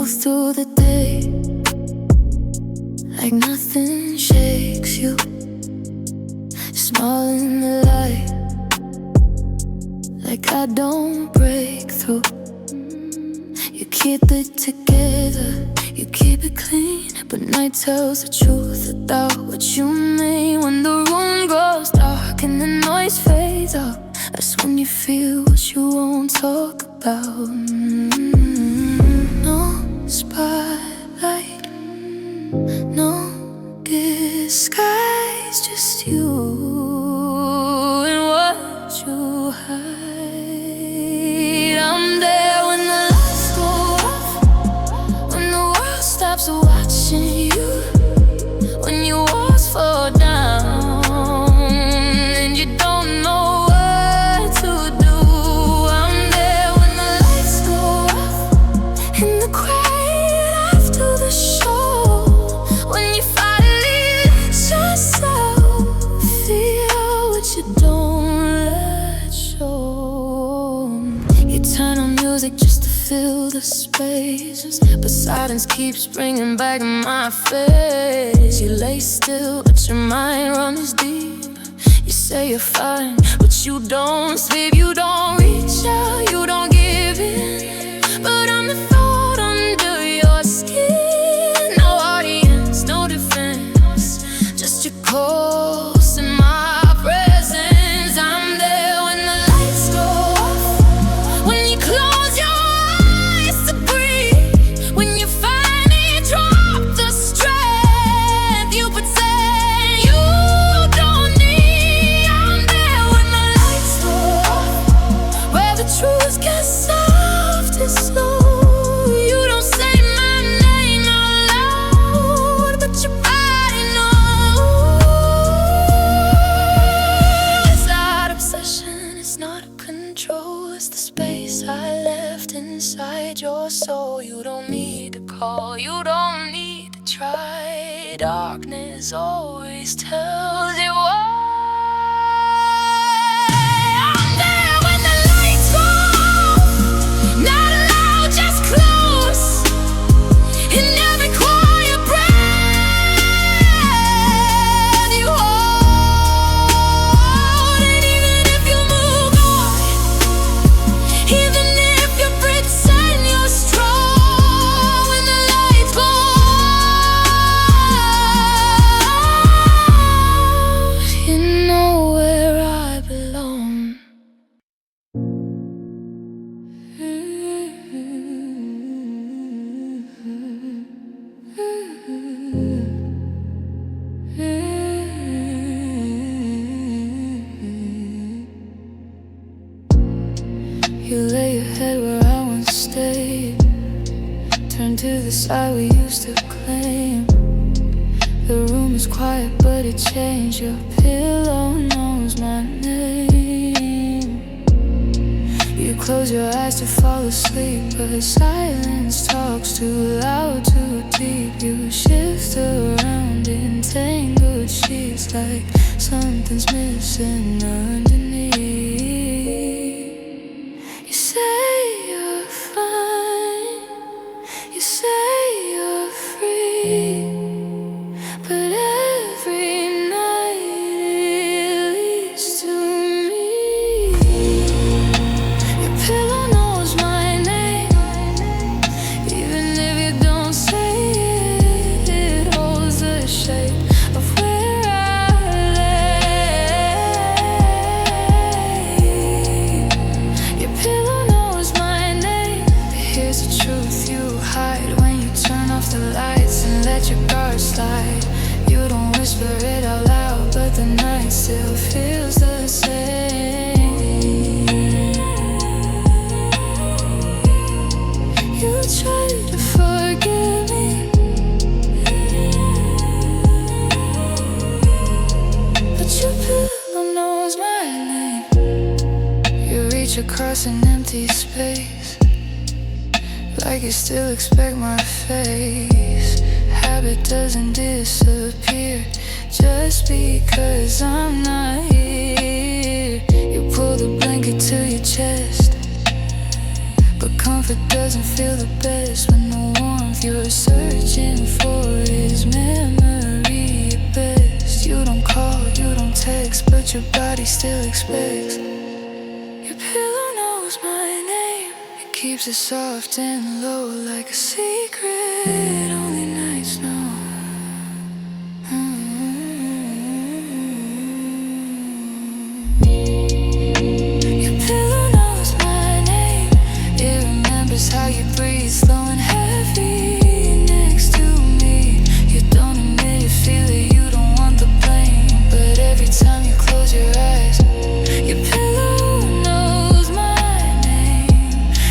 go through the day like nothing shakes you. Small in the light, like I don't break through. You keep it together, you keep it clean, but night tells the truth about what you mean. When the room goes dark and the noise fades out, that's when you feel what you won't talk about. No spotlight, no disguise, just you and what you hide. I'm there when the lights go off, when the world stops watching you, when your walls fall down and you don't know what to do. I'm there when the lights go off in the quiet after the show, when you finally let yourself feel what you don't let show. You turn on music just to fill the spaces, but silence keeps bringing back my face. You lay still, but your mind runs deep. You say you're fine, but you don't sleep. You don't reach out, you don't give in, but I'm the thought under your skin. No audience, no defense, just your calls and my presence. I'm there when the lights go off, when you close your eyes to breathe, when you finally drop the strength you pretend you don't need. I'm there when the lights go off, where the truth gets soft and slow. You don't say my name out loud, but your body knows. It's not obsession, it's not control, it's the space I left inside your soul. You don't need to call, you don't need to try. Darkness always tells you why. I'm there when the lights go off, not loud, just close. In every quiet breath you hold, and even if you move on, even if you pretend you're strong, when the lights go off, you know where I belong. You lay your head where I once stayed, turn to the side we used to claim. The room is quiet but it changed. Your pillow knows my name. You close your eyes to fall asleep, but silence talks too loud, too deep. You shift around in tangled sheets, like something's missing underneath. You say you're fine, you say you're free, but every night it leads to me. Your pillow knows my name, even if you don't say it. It holds the shape of where I lay. Your pillow knows my name. Here's the truth you hide when you turn off the lights and let your guard slide. You don't whisper it out loud, but the night still feels the same. You try to forgive me, but your pillow knows my name. You reach across an empty space, like you still expect my face. Habit doesn't disappear just because I'm not here. You pull the blanket to your chest, but comfort doesn't feel the best when the warmth warmth you're searching for is memory at best. You don't call, you don't text, but your body still expects. Your pillow knows my name. It keeps it soft and low like a secret only nights know. How you breathe, slow and heavy next to me. You don't admit you feel it, you don't want the blame, but every time you close your eyes, your pillow knows my name.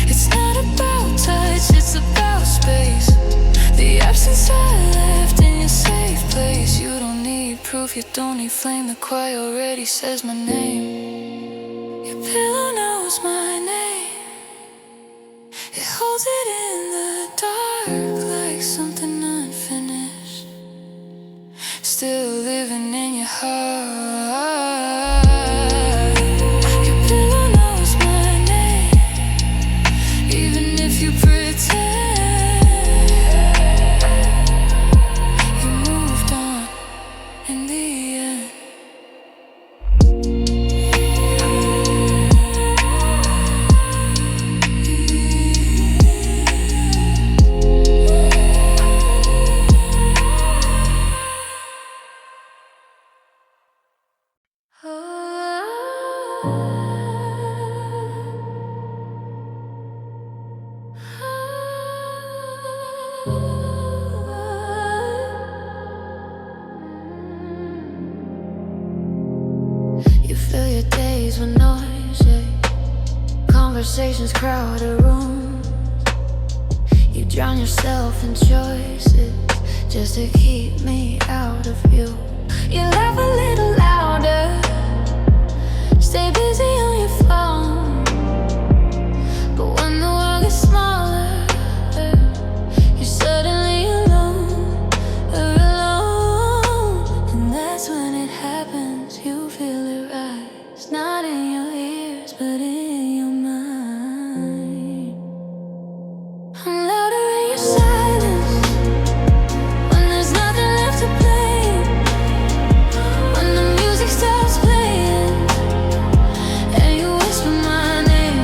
It's not about touch, it's about space. The absence I left in your safe place. You don't need proof, you don't need flame. The quiet already says my name. Your pillow knows my name. It holds it in the dark like something unfinished, still living in your heart. Your pillow knows my name, even if you pretend. You moved on in the end. You fill your days with noise, yeah. Conversations crowd a room. You drown yourself in choices just to keep me out of you. You laugh a little louder, stay busy on your phone, but when the world gets smaller, you're suddenly alone, and that's when it happens. You feel it rise, not in your ears, but in your mind. I'm louder in your silence, when there's nothing left to blame, when the music stops playing and you whisper my name.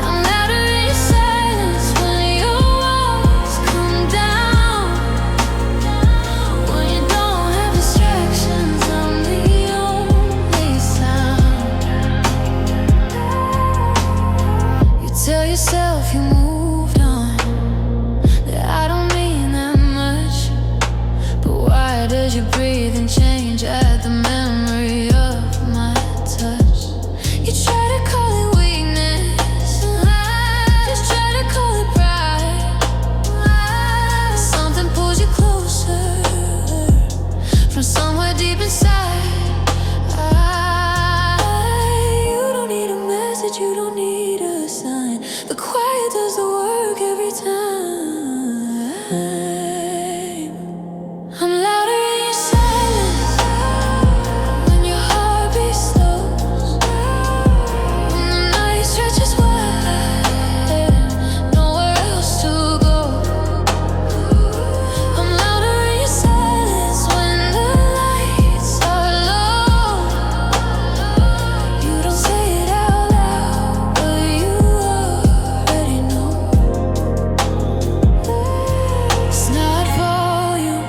I'm louder in your silence, when your walls come down, when you don't have distractions. I'm the only sound. You tell yourself you moved on, that I don't mean that much, but why does you breathe and change at the memory of my touch? You try to call it weakness, just try to call it pride, but something pulls you closer from somewhere deep inside. You don't need a message, you don't need a sign. The quiet does the work every time. I'm louder in your silence, when your heartbeat slows, when the night stretches wide, nowhere else to go. I'm louder in your silence, when the lights are low. You don't say it out loud, but you already know. It's not volume,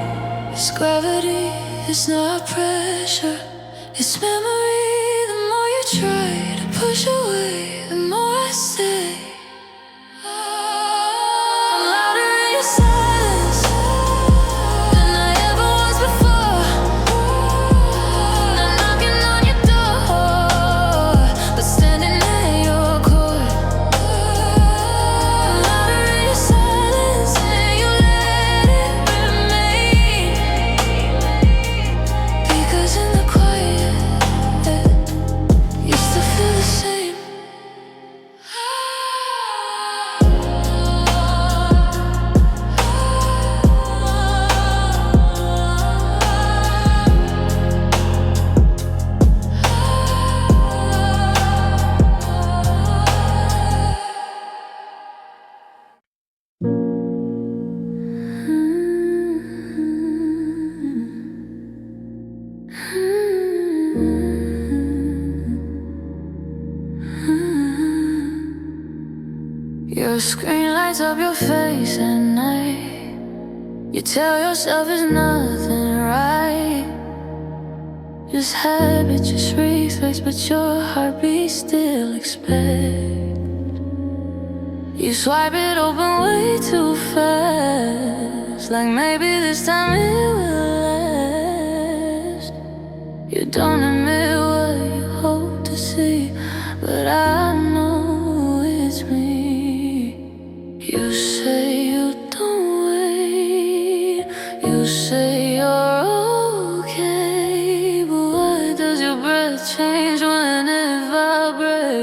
it's gravity, it's not pressure, it's memory. The more you try to push away, the more I stay. I'm louder in your silence than I ever was before. Not knocking on your door, but standing at your core. I'm louder in your silence, and you let it remain. Because in the quiet, Your screen lights up your face at night. You tell yourself it's nothing right. Just habit, just reflex, but your heartbeat still expect. You swipe it open way too fast, like maybe this time it will last. You don't admit what you hope to see, but I know it's me. You say you don't wait, you say you're okay, but why does your breath change when it vibrates?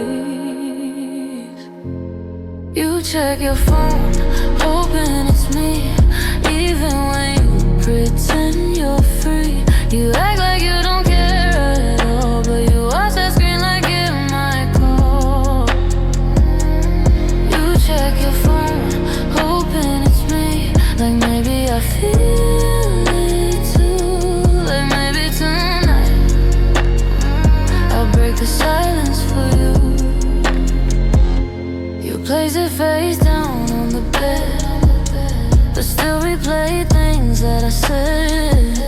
You check your phone, hoping it's me, even when you pretend you're free. You act like you don't care at all, but you watch that screen like it might call. You check your phone, hoping it's me, like maybe I feel it too, like maybe tonight I'll break the silence for you. You place it face down on the bed, but still replay things that I said.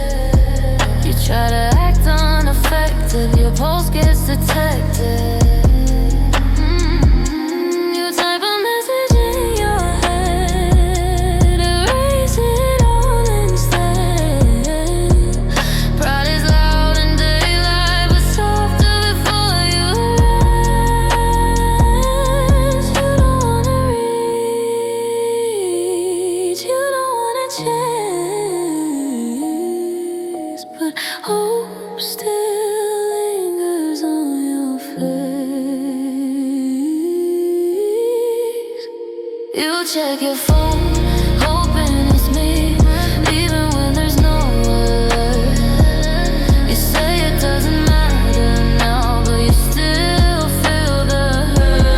You try to act unaffected, your pulse gets detected. You type a message in your head, erase it all instead. Pride is loud in daylight, but softer before you rest. You don't wanna reach, you don't wanna chase, but hope still lingers on your face. You check your phone, hoping it's me, even when there's no alert. You say it doesn't matter now, but you still feel the hurt.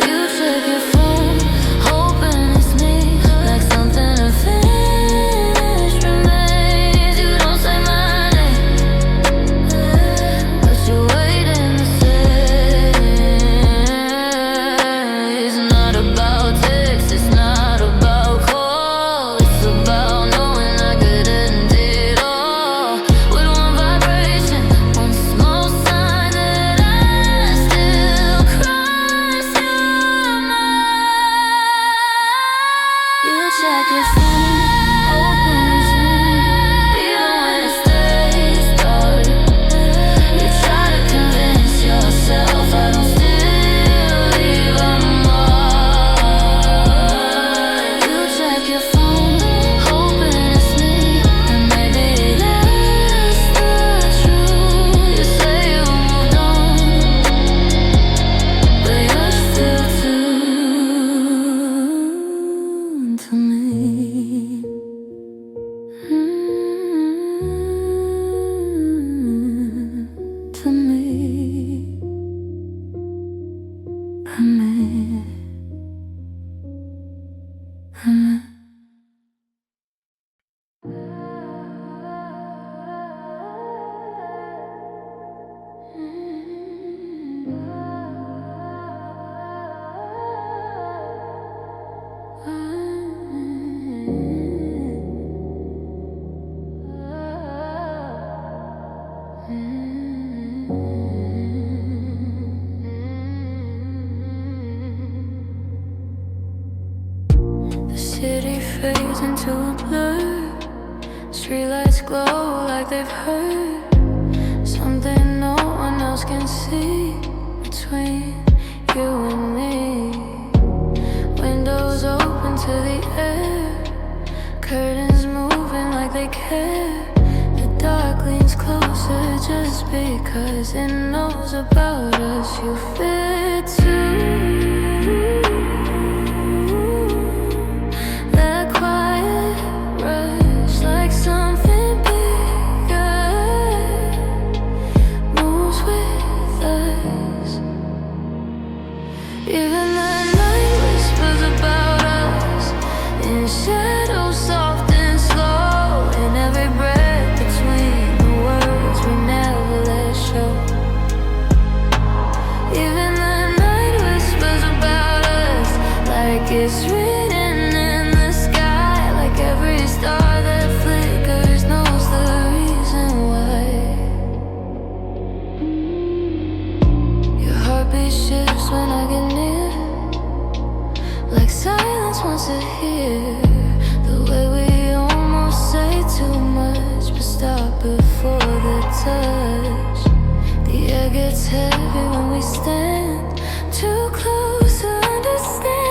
You check your phone, hoping it's me, like something unfinished remains. You don't say my name, but you're waiting to say. It's not about text, it's not about call, it's about knowing I could end it all with one vibration, one small sign that I still cross your mind. You check your phone, hoping it's me, even when it stays dark. You try to convince yourself I don't still leave a mark. You check your phone, hoping it's me, and maybe that's the truth. You say you moved on, but you're still tuned to me. To me, the city fades into a blur. Streetlights glow like they've heard something no one else can see between you and me. Windows open to the air, curtains moving like they care. The dark leans closer just because it knows about us. You fit too. That quiet rush, like something bigger, moves with us. Even the night whispers about us in shadows soft and slow, and every breath between the words we never let show. Even the night whispers It's written in the sky, like every star that flickers knows the reason why. Your heartbeat shifts when I get near, like silence wants to hear the way we almost say too much, but stop before the touch. The air gets heavy when we stand too close to understand.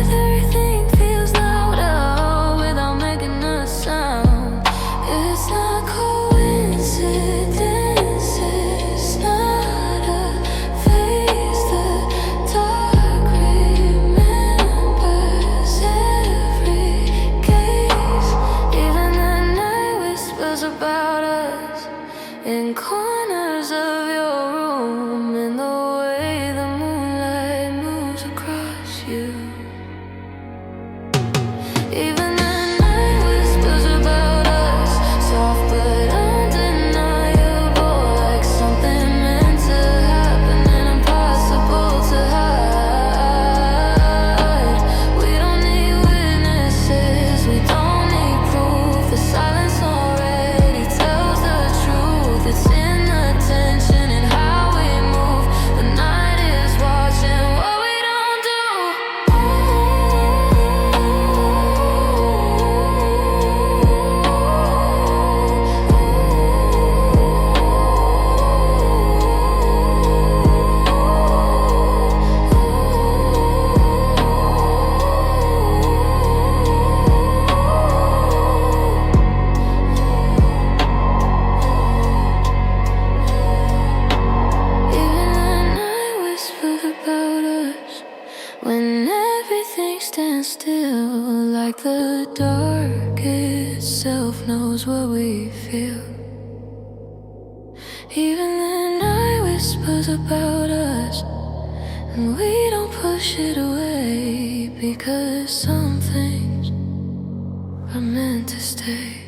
Everything feels louder without making a sound. It's not coincidence, it's not a face. The dark remembers every gaze. Even the night whispers about us in corners of your room, in the way the moonlight moves across you. Even the night whispers about us, soft but undeniable, like something meant to happen and impossible to hide. We don't need witnesses, we don't need proof. The silence already tells the truth. It's in the tension and how we move. The night is watching what we don't do. Even the night whispers about us when everything stands still, like the dark itself knows what we feel. Even the night whispers about us, and we don't push it away, because some things are meant to stay.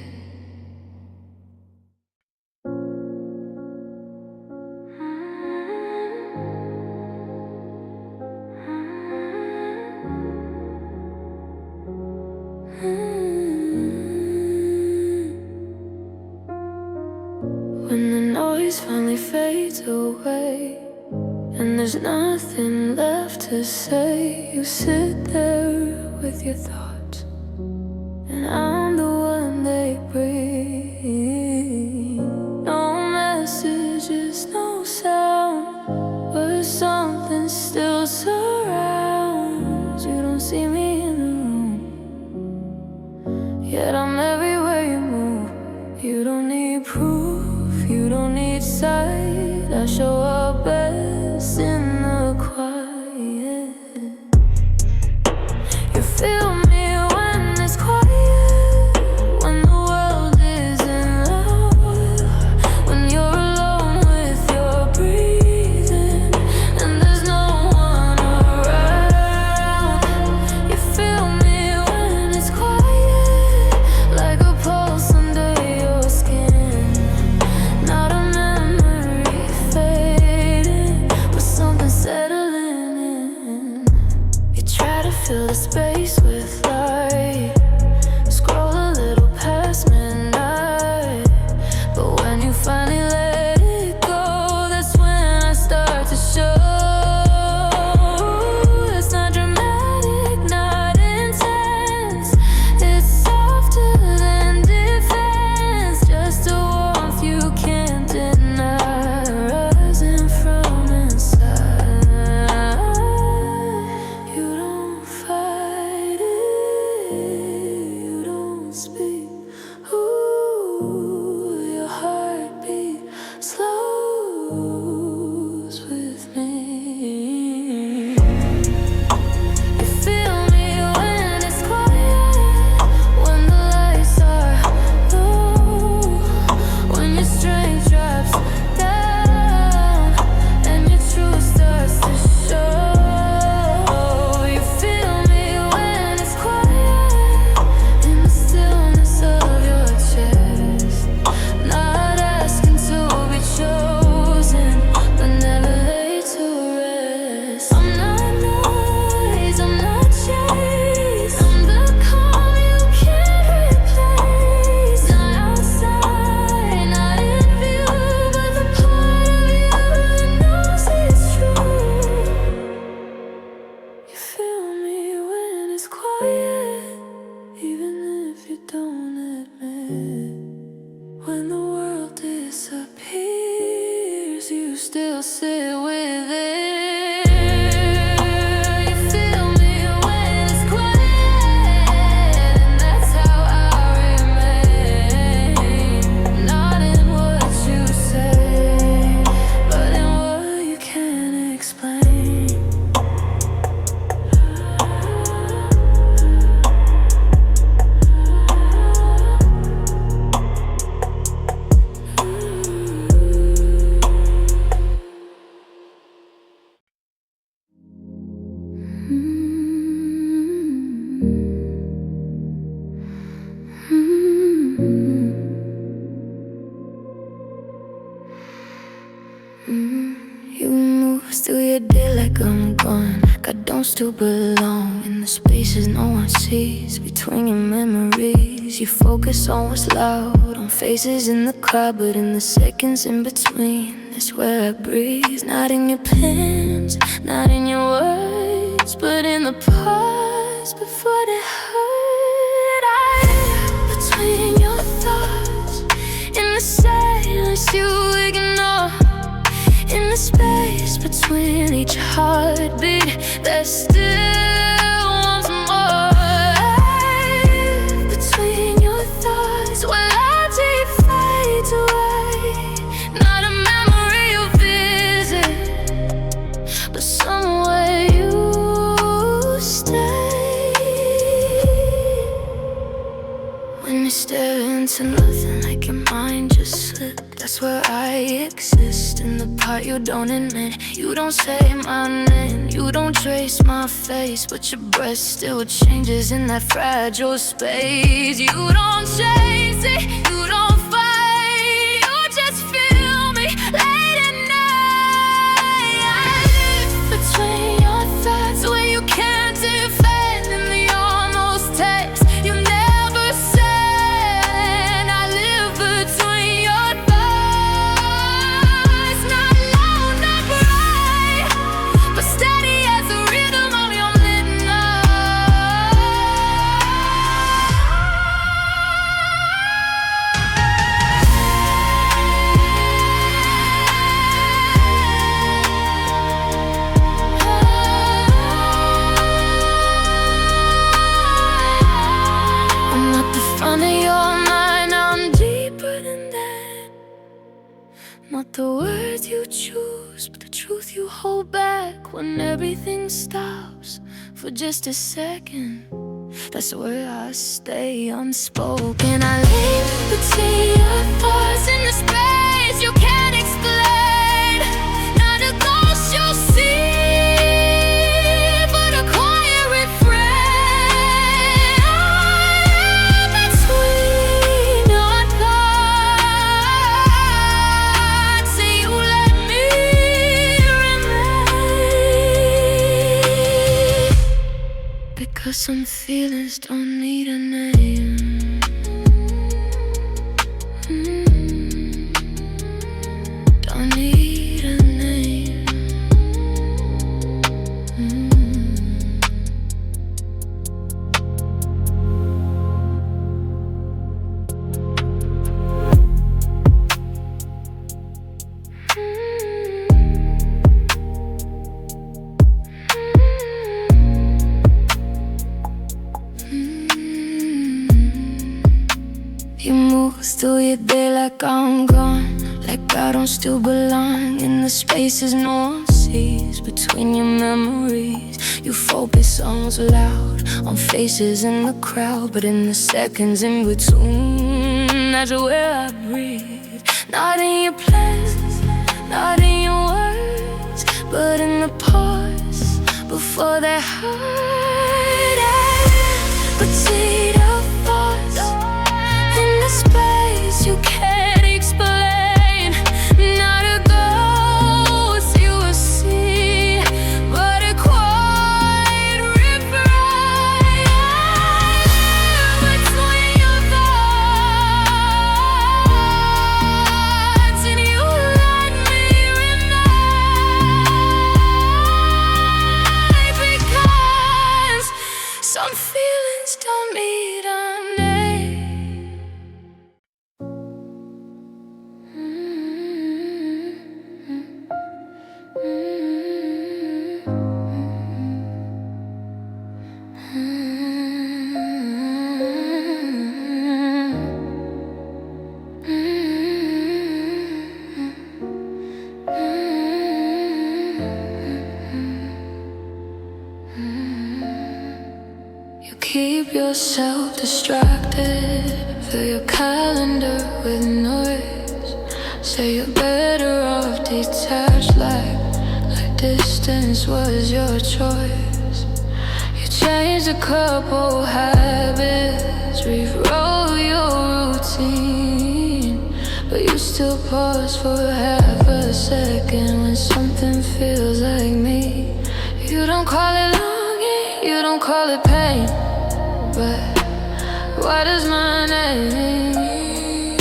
When the noise finally fades away and there's nothing left to say, you sit there with your thoughts, and I'm the one they bring. No messages, no sound, but something still surrounds. You don't see me in the room, yet I'm everywhere you move. You don't need proof, you don't need sight. I show up best in the quiet. You feel me when it's quiet, when the world isn't loud, when you're alone with your breathing and there's no one around. You feel me when it's quiet, like a pulse under your skin. Not a memory fading, but something settling in. You try to fill the space with light, scroll a little past midnight, but when you finally let it go, that's when I start to show. It's not dramatic, not intense, it's softer than defense, just a warmth you can't deny, rising from inside. You don't fight I'm gone. God don't still belong in the spaces no one sees between your memories. You focus on what's loud, on faces in the crowd, but in the seconds in between, that's where I breathe. Not in your plans, not in your words, but in the pause before they hurt. I live between your thoughts, in the silence you ignore, in the space between each heartbeat, there's still wants more. I live between your thoughts, where logic fades away. Not a memory you visit, but somewhere you stay. When you stare into nothing, like your mind just slipped, that's where I exist. In the part you don't admit, you don't say my name, you don't trace my face, but your breath still changes in that fragile space. You don't chase it, you don't fight, you just feel me late at night. I live between your thoughts, where you can't defend in the almost text you never said. I live between your thoughts, not loud, not bright, but steady as the rhythm of your midnight. I'm not the front of your mind, I'm deeper than that. Not the words you choose, but the truth you hold back. When everything stops for just a second, that's where I stay unspoken. I live between your thoughts in the space you can't explain. Not a ghost you'll see, but a quiet refrain. I live between your thoughts, and you let me remain. Because some feelings don't need a name. Don't need a name. You move through your day like I'm gone, like I don't still belong in the spaces no one sees between your memories. You focus on what's loud, on faces in the crowd, but in the seconds in between, that's where I breathe. Not in your plans, not in your words, but in the pause before they hurt. I live between your thoughts, in the space you can't explain. Not a ghost you will see, but a quiet refrain. I live between your thoughts, and you let me remain. Because some feelings don't need a name. You keep yourself distracted, fill your calendar with noise. Say you're better off detached, like distance was your choice. You changed a couple habits, rewrote your routine, but you still pause for half a second when something feels like me. call it longing, you don't call it pain. But why does my name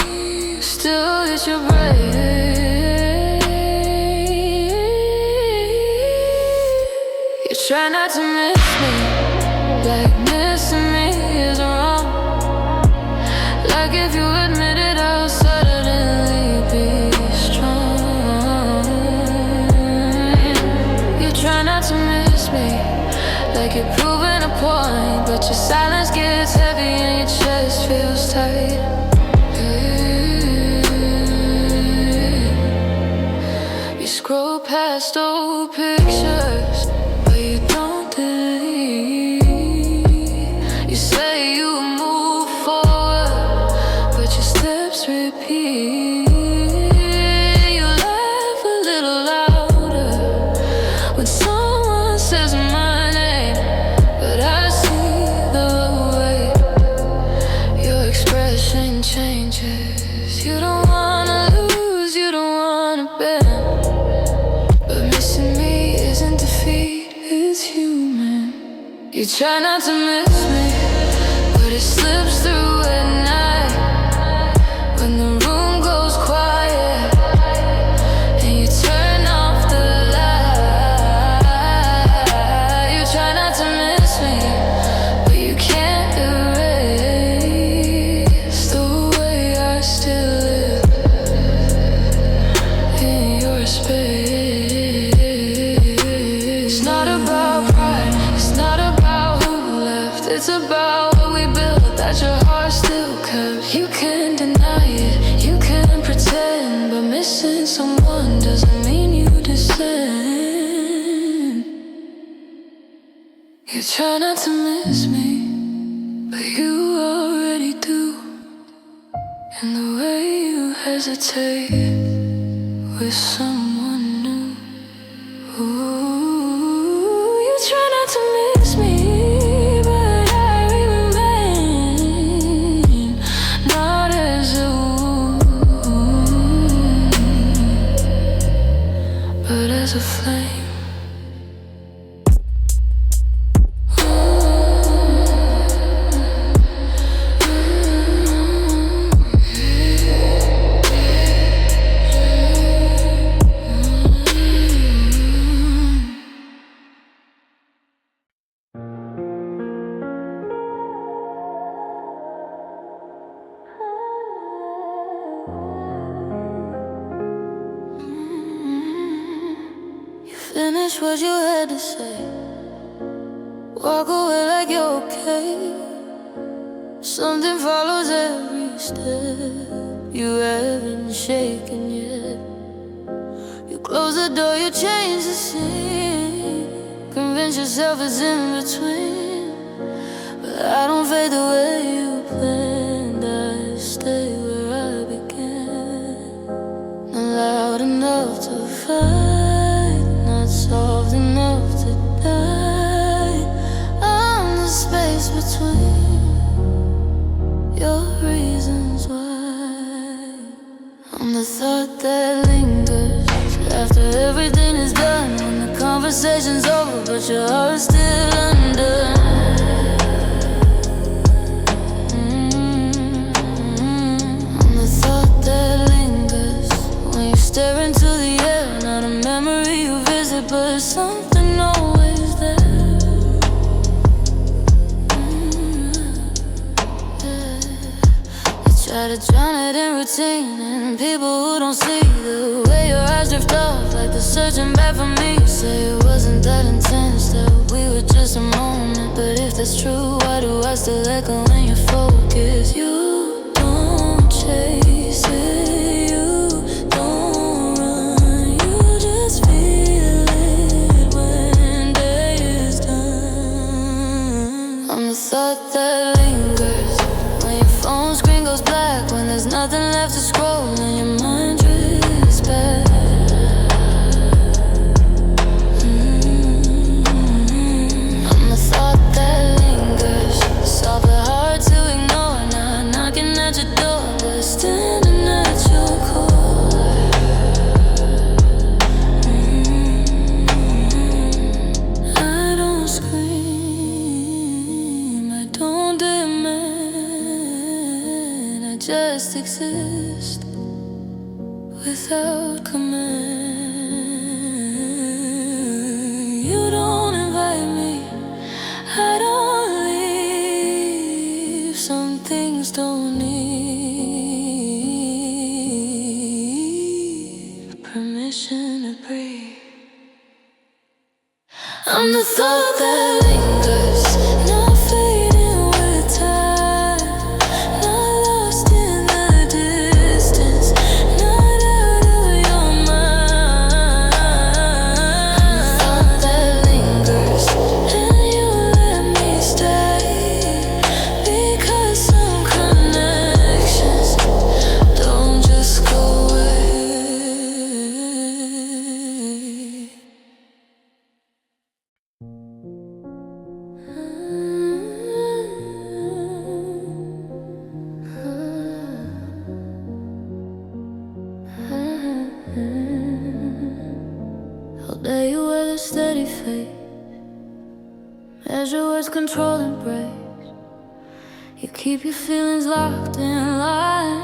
still hit your brain? You try not to miss me, like missing me is wrong. Like if you admit it, I'll suddenly be strong. You try not to miss me, like you're proving a point, but your silence gets heavy and your chest feels tight. You scroll past old pictures, but you don't delete. You say you move forward, but your steps repeat. You laugh a little louder when someone says my name, but I see the way your expression changes. You don't wanna lose, you don't wanna bend, but missing me isn't defeat, it's human. You try not to miss me, but it slips through at night when the room goes quiet and you turn off the light. You try not to miss me, but you can't erase the way I still live in your space. It's not about pride, it's not about who left, it's about what we built that your heart still kept. You can't deny it, you can't pretend, but missing someone doesn't mean you descend. You try not to miss me, but you already do. And the way you hesitate with someone new. Ooh, you try not to miss me, but I remain, not as a wound, but as a flame. Finish what you had to say, walk away like you're okay. Something follows every step, you haven't shaken yet. You close the door, you change the scene, convince yourself it's in between. But I don't fade the way you planned, I stay where I began. Not loud enough to fight, not soft enough to die. I'm the space between your reasons why. I'm the thought that lingers after everything is done, when the conversation's over but your heart's still undone. I'm the thought that lingers when you stare into the air, not a memory you visit, but something always there. You try to drown it in routine and people who don't see the way your eyes drift off, like they're searching back for me. You say it wasn't that intense, that we were just a moment. But if that's true, why do I still echo in your focus? You don't chase it, you don't run, you just feel it when day is done. I'm the thought that lingers when your phone screen goes black, when there's nothing left to scroll and your mind drifts back. I'm the thought that lingers, soft but hard to ignore, not knocking at your door, but standing at your core. I don't just exist without command. You don't invite me, I don't leave. Some things don't need permission to breathe. I'm the thought that lingers, not fading with time, not lost in the distance, not out of your mind. I'm the thought that lingers, and you let me stay, because some connections don't just go away. All day you wear the steady face, measure words, control and brace. You keep your feelings locked in line,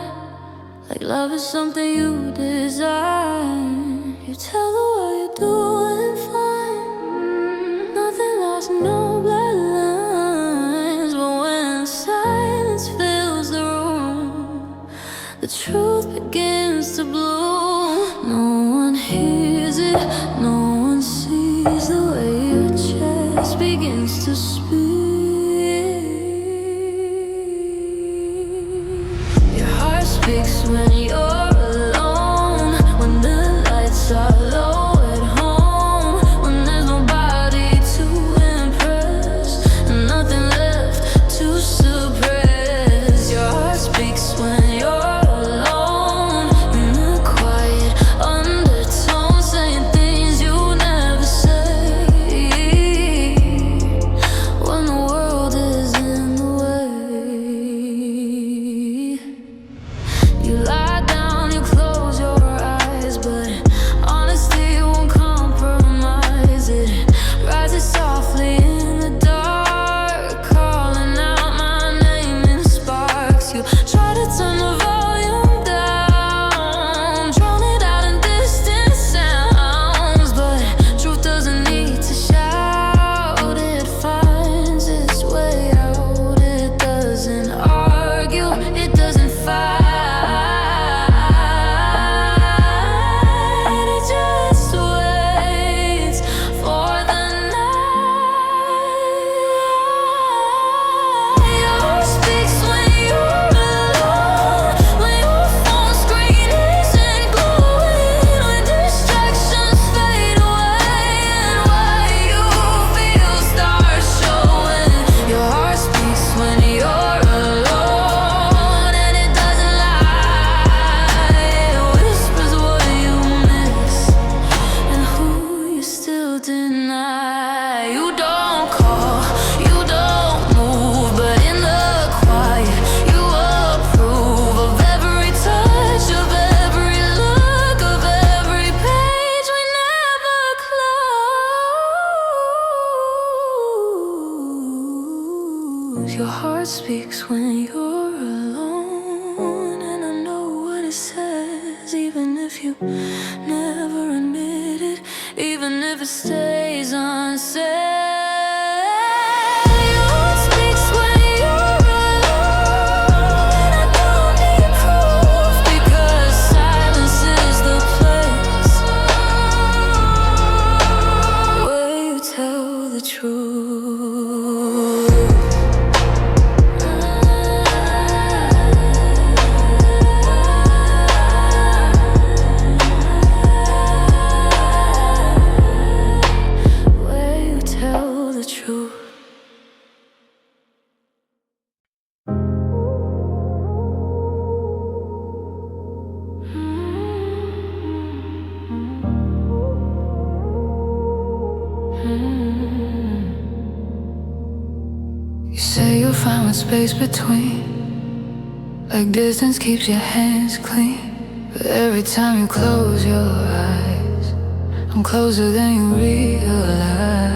like love is something you design. You tell the world you're doing fine, nothing lost, no bloodlines. But when silence fills the room, the truth begins to bloom. No one hears it, no one sees the way your chest begins to speak. Your heart speaks when you're alone, when the lights are low at home, when there's nobody to impress and nothing left to suppress. Your heart speaks when you're alone, in the quiet undertone, saying things you never say, when the world is in the way. You lie down, you close your eyes, but honesty won't compromise. It rises softly in the dark, calling out my name in sparks. You try to turn the volume down, drown it out in distant sounds, but truth doesn't need to shout. It finds its way out. It doesn't argue, it doesn't fight. It just waits for the night. Your heart speaks when you're alone, when your phone screen isn't glowing, when distractions fade away, and why you feel stars showing. Your heart speaks when you're alone, and it doesn't lie. It whispers what you miss and who you still deny. You don't call, you don't move, but in the quiet you approve of every touch, of every look, of every page we never close. Your heart speaks when you're alone, and I know what it says, even if you never admit it, even if it stays unsaid. Your heart speaks when you're alone. I don't need proof, because silence is the place where you tell the truth. Where you tell the truth. You say you're fine with space between, like distance keeps your hands clean. But every time you close your eyes, I'm closer than you realize.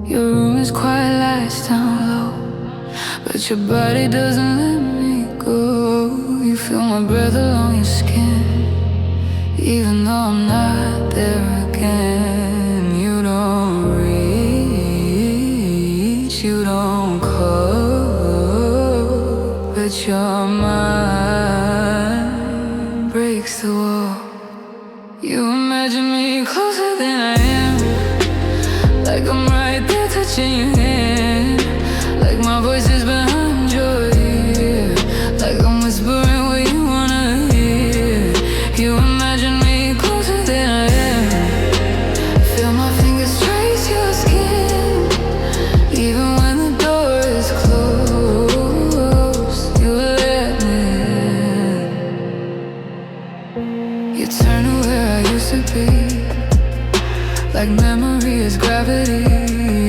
Your room is quiet, lights down low, but your body doesn't let me go. You feel my breath along your skin, even though I'm not there again. You don't reach, you don't call, but your mind breaks the wall. You imagine me closer than I am, like I'm right there touching your hand, like my voice is behind your ear, like I'm whispering what you wanna hear. You imagine me closer than I am, feel my fingers trace your skin, even when the door is closed. You let me in. You turn to where I used to be, like memory is gravity.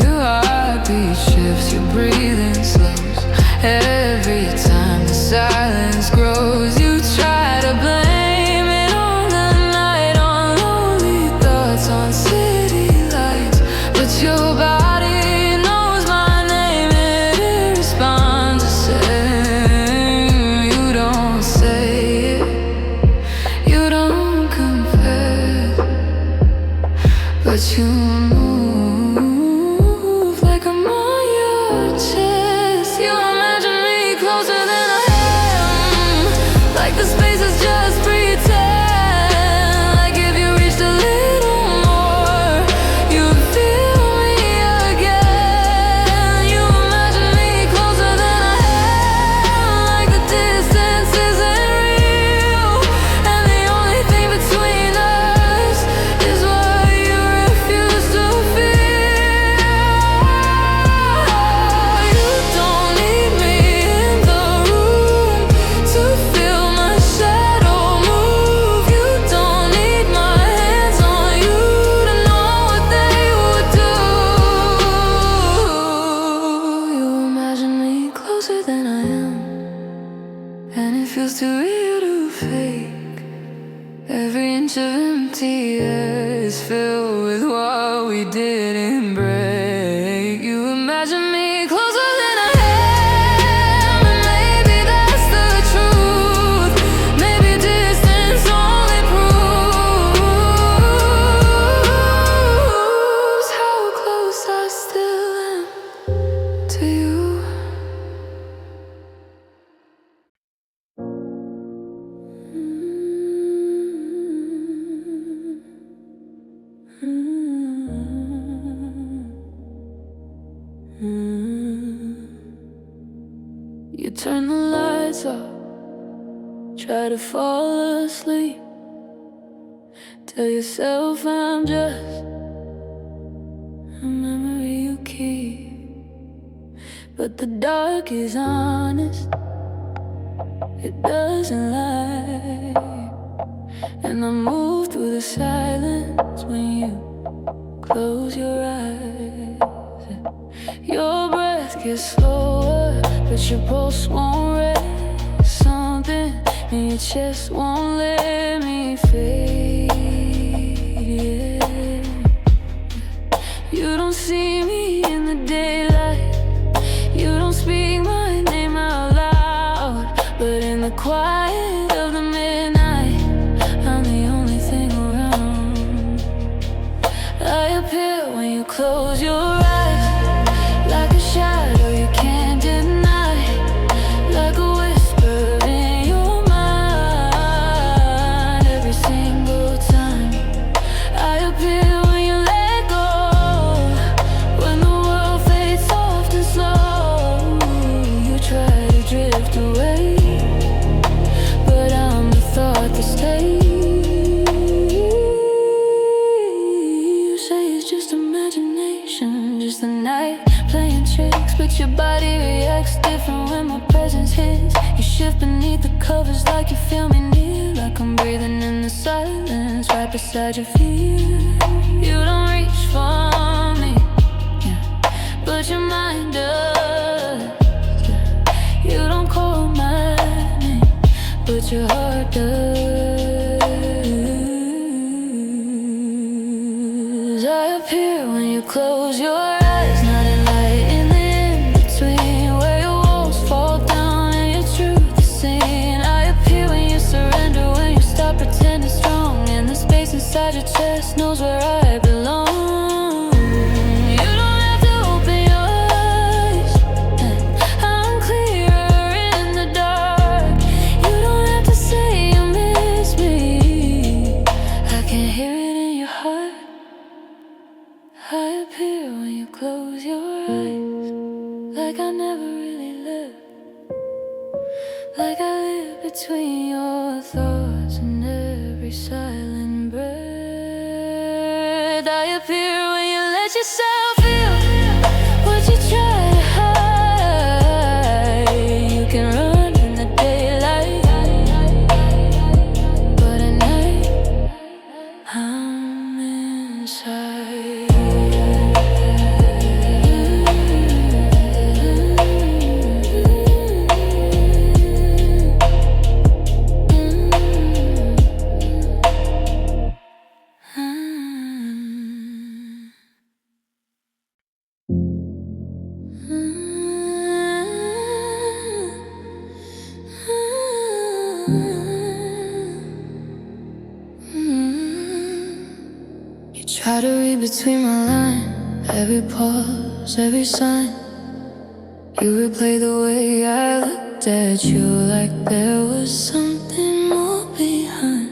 Your heartbeat shifts, your breathing slows. Every time the silence grows, you try to blame it on the night, on lonely thoughts, on city lights, but your body knows my name and it responds the same. You don't say it, you don't confess, but you move like I'm on your chest. You imagine me closer than I am, like the space is just pretend, like if you reached a little more, you'd feel me again. You imagine me closer than I am, like the distance isn't real, and the only thing between us is what you refuse to feel. You don't need me in the room to feel my shadow move. You don't need my hands on you to know what they would do. You imagine me closer than I am, and it feels too real to fake. Every inch of empty air is filled with what we didn't break. You imagine me closer than I am, and maybe that's the truth. Maybe distance only proves how close I still am to you. You turn the lights off, try to fall asleep, tell yourself I'm just a memory you keep. But the dark is honest, it doesn't lie, and I move through the silence when you close your eyes. Your breath gets slower, but your pulse won't rest. Something in your chest won't let me fade. You don't see me in the daylight, you don't speak my name out loud, but in the quiet of the midnight, I'm the only thing around. I appear when you close your eyes, like a shadow you can't deny, like a whisper in your mind. Every single time I appear when you let go, when the world fades soft and slow. You try to drift away, but I'm the thought that stays. You say it's just imagination, just the night playing tricks, but your body reacts different when my presence hits. You shift beneath the covers like you feel me near, like I'm breathing in the silence right beside your fear. You don't reach for me, yeah, but your mind does. You don't call my name, but your heart does. I appear when you close your eyes, not in light in the in-between, where your walls fall down and your truth the same. close your eyes, like I never really lived, like I live between your thoughts and every silent breath. I appear when you let yourself feel what you try to hide. You can run in the daylight, but at night I'm inside. Try to read between my lines, every pause, every sign. You replay the way I looked at you, like there was something more behind.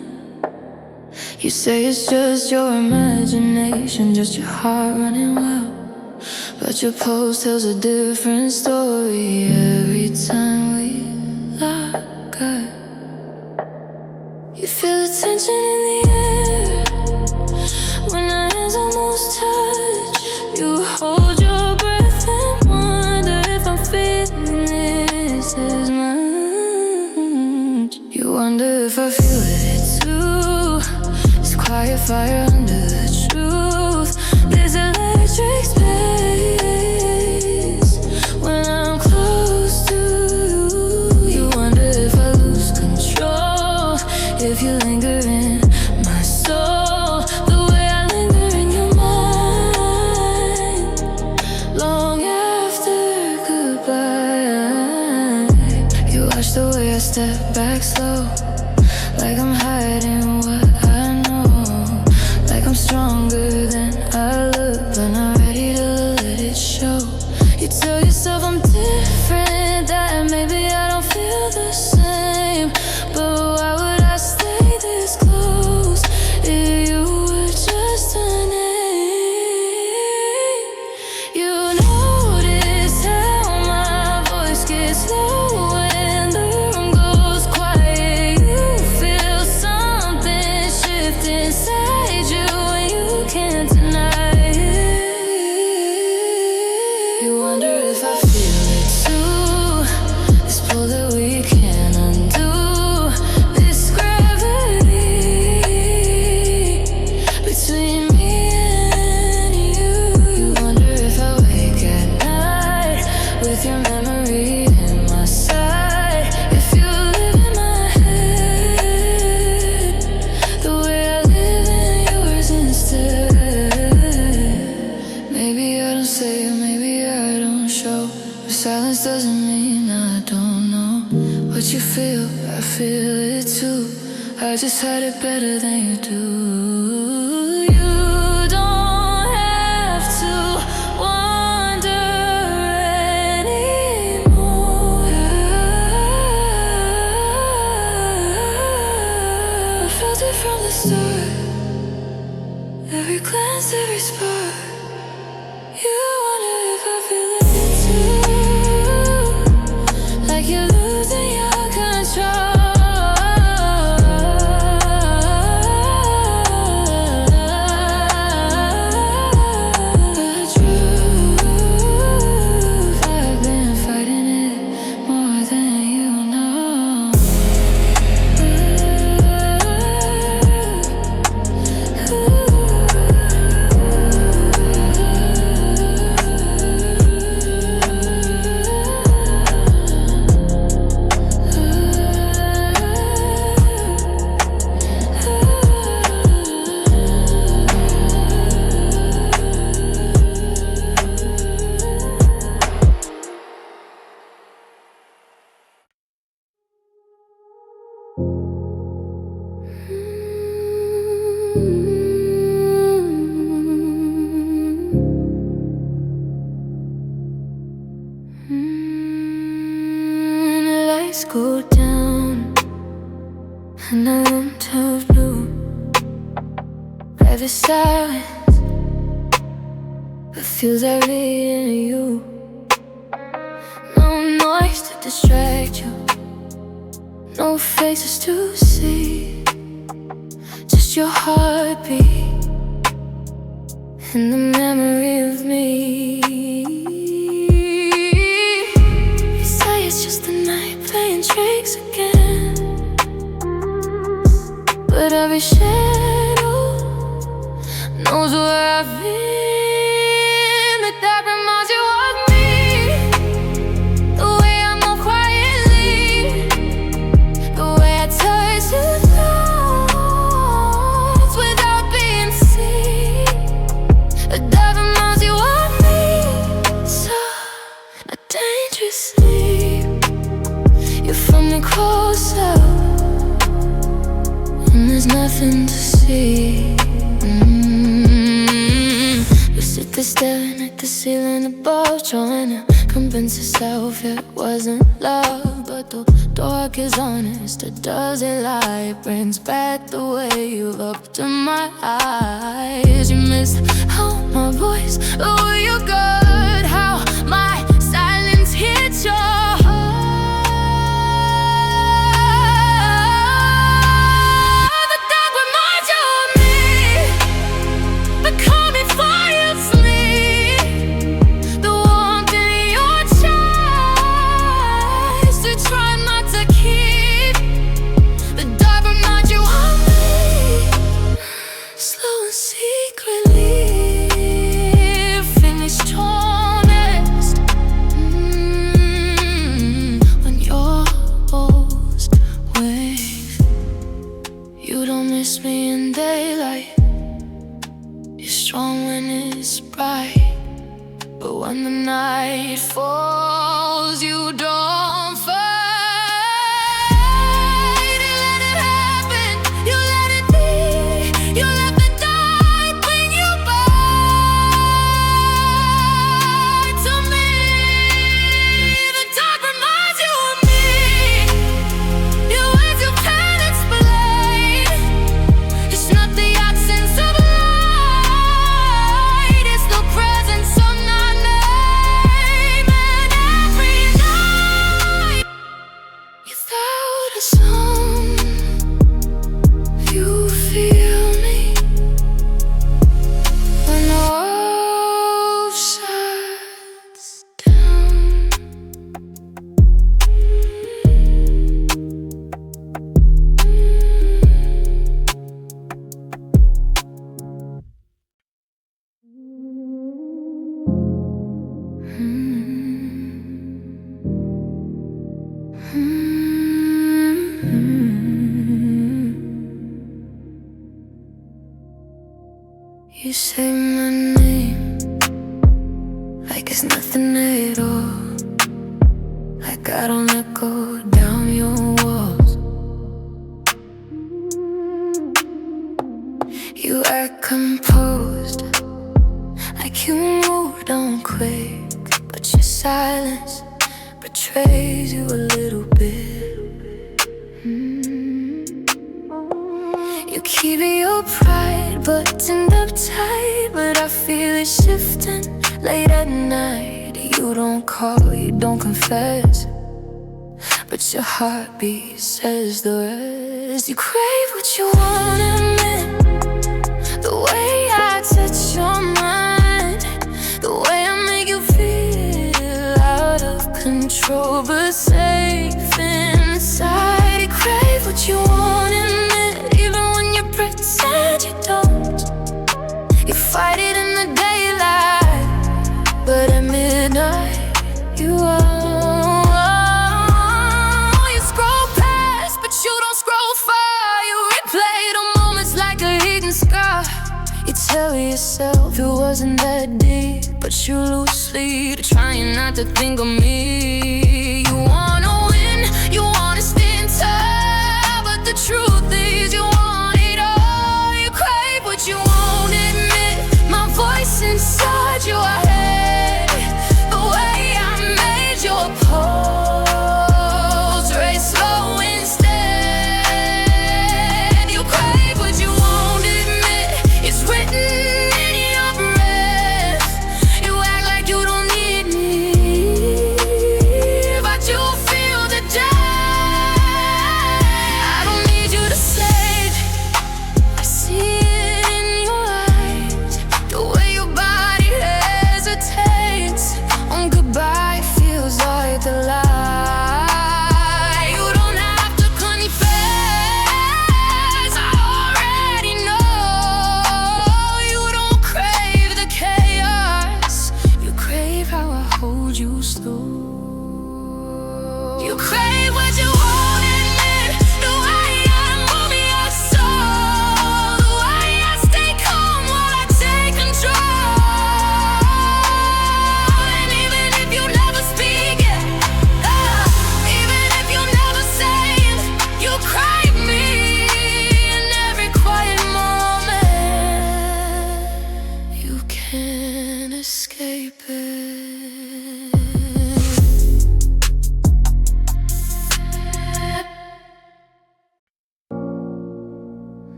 You say it's just your imagination, just your heart running wild, but your pose tells a different story every time we lock eyes. You feel the tension in the air when our hands almost touch. You hold your breath and wonder if I'm feeling this as much. You wonder if I feel it too. This quiet fire under the truth. There's electric space when I'm close to you. You wonder if I lose control, if you linger in my soul, the way I linger in your mind, long after goodbye. You watch the way I step back slow, like I'm hiding what I know, like I'm stronger than I look, but not ready to let it show. You tell yourself I'm different, that maybe I don't feel the same, but why would I stay this close if you were just a name? You notice how my voice gets low when the room goes quiet. You feel something shift inside you and you can't deny it. You wonder if I feel it too, this pull that we can't undo, this gravity between me and you. You wonder if I wake at night with your memory in my side, if you live in my head the way I live in yours instead. Maybe I don't say it, maybe I don't show, but silence doesn't mean I don't know what you feel. I feel it too, I just hide it better than you do. You don't have to wonder anymore. I felt it from the start, every glance, every spark. You wonder if I feel it too, like you're losing your control. The truth, I've been fighting it more than you know. The lights go down and the room turns blue. Private silence It feels heavy in you. No noise to distract you, no faces to see, just your heartbeat and the memory of me. You say it's just a night playing tricks again, but every shadow knows where I've been. That reminds you of me, the way I move quietly, the way I touch your thoughts without being seen. That reminds you of me, so not dangerously. You fold me closer, and there's nothing to see. You sit there staring at the ceiling above, trying to convince yourself it wasn't love. But the dark is honest, or does it lie? It brings back the way you looked in my eyes. You missed how my voice over your gut, how my silence hit your heart. The dark reminds you of me, but call me fire. But when the night falls, you don't fight. You let it happen, you let it be. You let the dark bring you back to me. The dark reminds you of me. Your words you can't explain. It's not the absence of light, it's the presence of night. You say my name like it's nothing at all, like I don't echo down your walls. You act composed, like you moved on quick, but your silence betrays you a little bit. You keep your pride buttoned up tight, but I feel it shifting late at night. You don't call, you don't confess, but your heartbeat says the rest. You crave what you won't admit, the way I touch your mind, the way I make you feel out of control but safe inside. You crave what you won't admit, even when you pretend you don't. You fight it in the daylight, but at midnight you scroll past, but you don't scroll far. You replay the moments like a hidden scar. You tell yourself it wasn't that deep, but you lose sleep trying not to think of me. You wanna win, you wanna stand tall, but the truth is you want it all. You crave what you won't admit, my voice inside your head, the way I made your pulse race slow instead. You crave what you won't admit, it's written in your breath,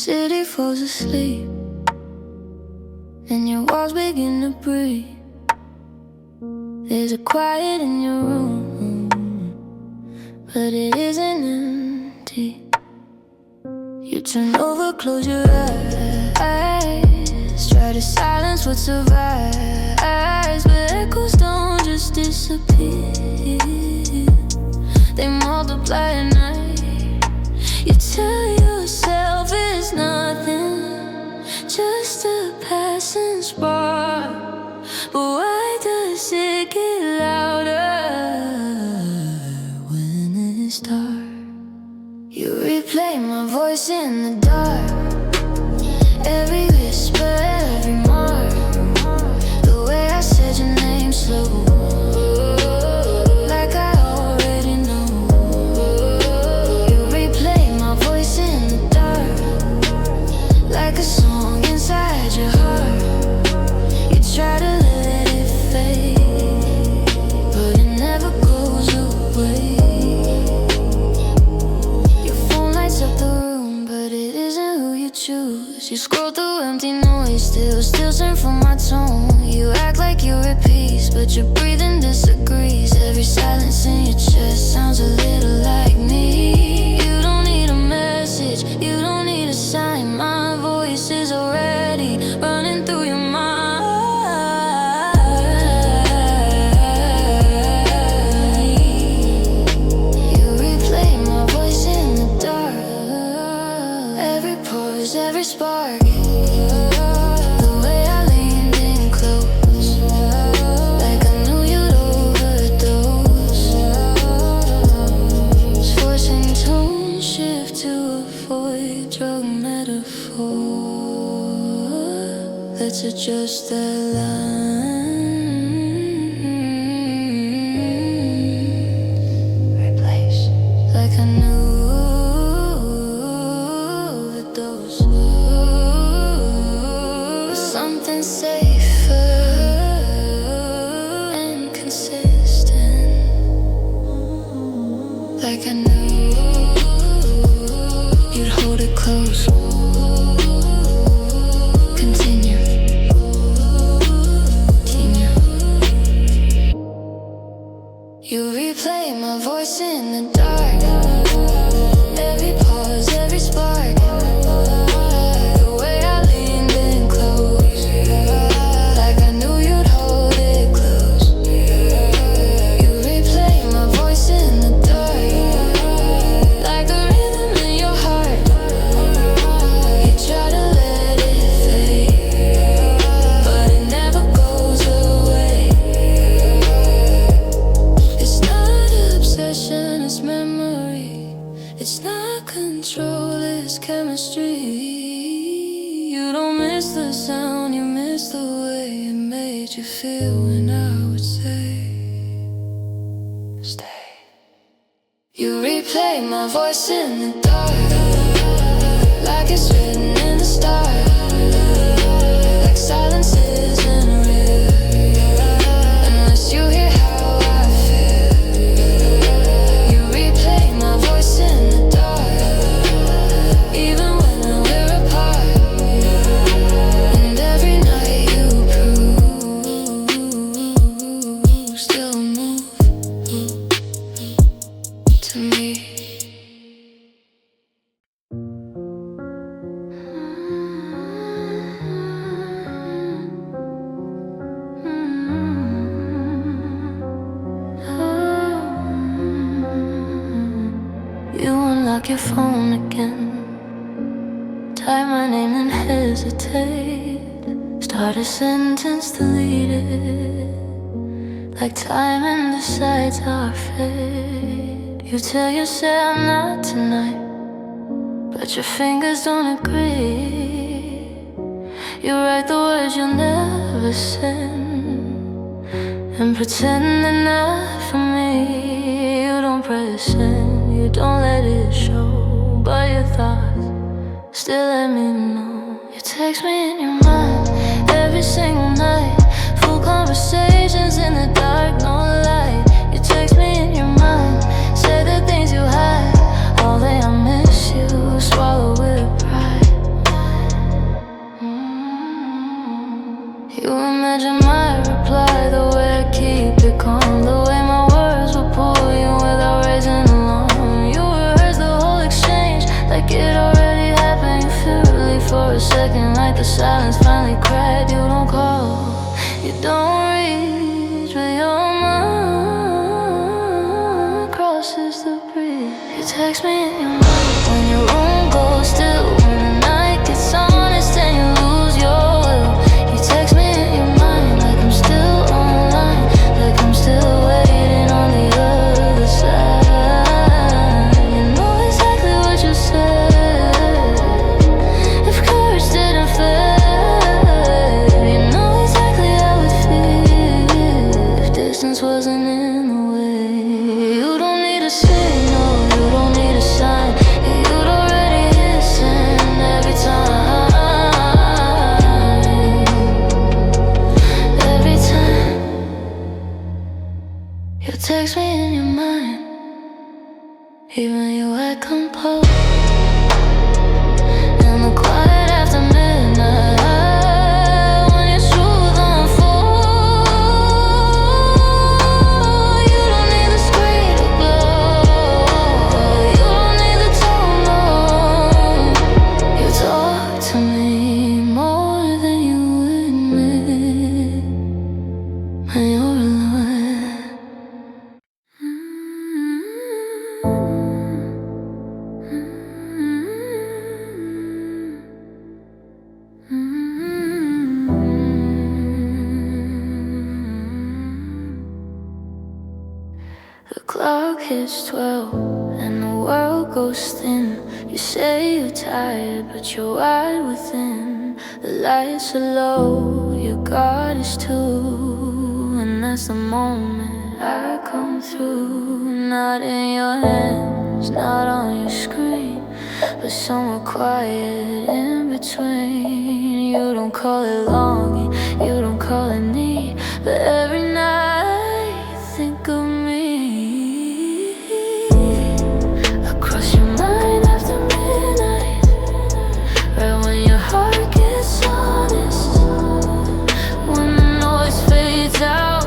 city falls asleep and your walls begin to breathe. There's a quiet in your room, but it isn't empty. You turn over, close your eyes, try to silence what survives, but echoes don't just disappear, they multiply at night. You tell yourself it's nothing, just a passing spark, but why does it get louder when it's dark? You replay my voice in the dark, every whisper, every mark, the way I said your name slow, like I already know. You replay my voice in the dark, like a song inside your heart. You try to let it fade, but it never goes away. Up the room, but it isn't who you choose. You scroll through empty noise, still search for my tone. You act like you're at peace, but your breathing disagrees. Every silence in your chest sounds a little like me. You don't need a message, you don't need a sign. My voice is already running through your mind. Every spark, the way I leaned in close, like I knew you'd overdose, forcing tone shift to avoid drug metaphor. Let's adjust that line, replace, like I knew. Something safer and consistent, like I knew you'd hold it close. Continue. You replay my voice in the dark, every pause, every spark, the way I leaned in close, like I knew you'd hold it close. You replay my voice in the dark, like the rhythm in your heart. You try to let it fade, but it never goes away. It's not obsession, it's memory. It's not control, it's chemistry. You don't miss the sound, you miss the way it made you feel when I would say, stay. You replay my voice in the dark, like it's written in the stars, like silence isn't real unless you hear how I feel. You replay my voice in the dark, even when we're apart, and every night you prove still move to me. You unlock your phone again, type my name and hesitate, start a sentence, delete it, like time and decides our fate. You tell yourself not tonight, but your fingers don't agree. You write the words you'll never send and pretend they're not for me. You don't press send, you don't let it show, but your thoughts still let me know. You text me in your mind every single night, full conversations in the dark, no light. You text me in your mind, say the things you hide, all day I miss you, swallow with pride. text me in your mind when your room goes still, when the night gets honest and you lose your will. You text me in your mind like I'm still online, like I'm still waiting on the other side. You know exactly what you said. If courage didn't fail, you know exactly how it feels. If distance wasn't in the way, you don't need a signal, you don't need a sign. You'd already hit send every time. Every time you text me in your mind, even you act composed in the quiet after midnight, when your truth unfolds. You don't need the screen to glow, you don't need the tone, no. You talk to me more than you admit when you're alone. The clock hits 12 and the world goes thin. You say you're tired, but you're wide within. The lights are low, your guard is too, and that's the moment I come through. Not in your hands, not on your screen, but somewhere quiet in between. You don't call it longing, you don't call it need, but every night you think of me. I cross your mind after midnight, right when your heart gets honest, when the noise fades out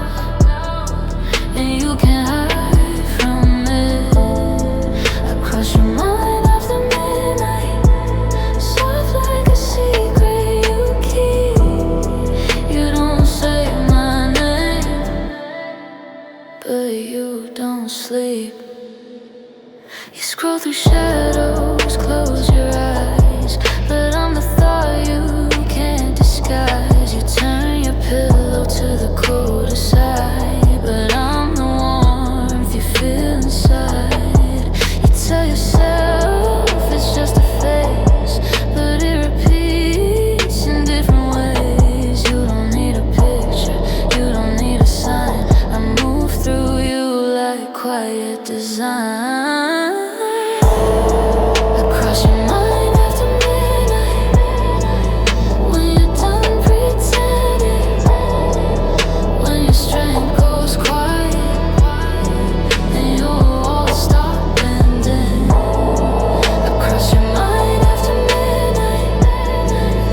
and you can't hide from it. I cross your mind after midnight, soft like a secret you keep. You don't say my name, but you don't sleep. You scroll through shadows, close your eyes, but I'm the thought you can't disguise. You turn your pillow to the colder side, but I'm the warmth you feel inside. You tell yourself it's just a phase, but it repeats in different ways. You don't need a picture, you don't need a sign. I move through you like quiet design. Across your mind after midnight, when you're done pretending, when your strength goes quiet and your walls stop bending. Across your mind after midnight,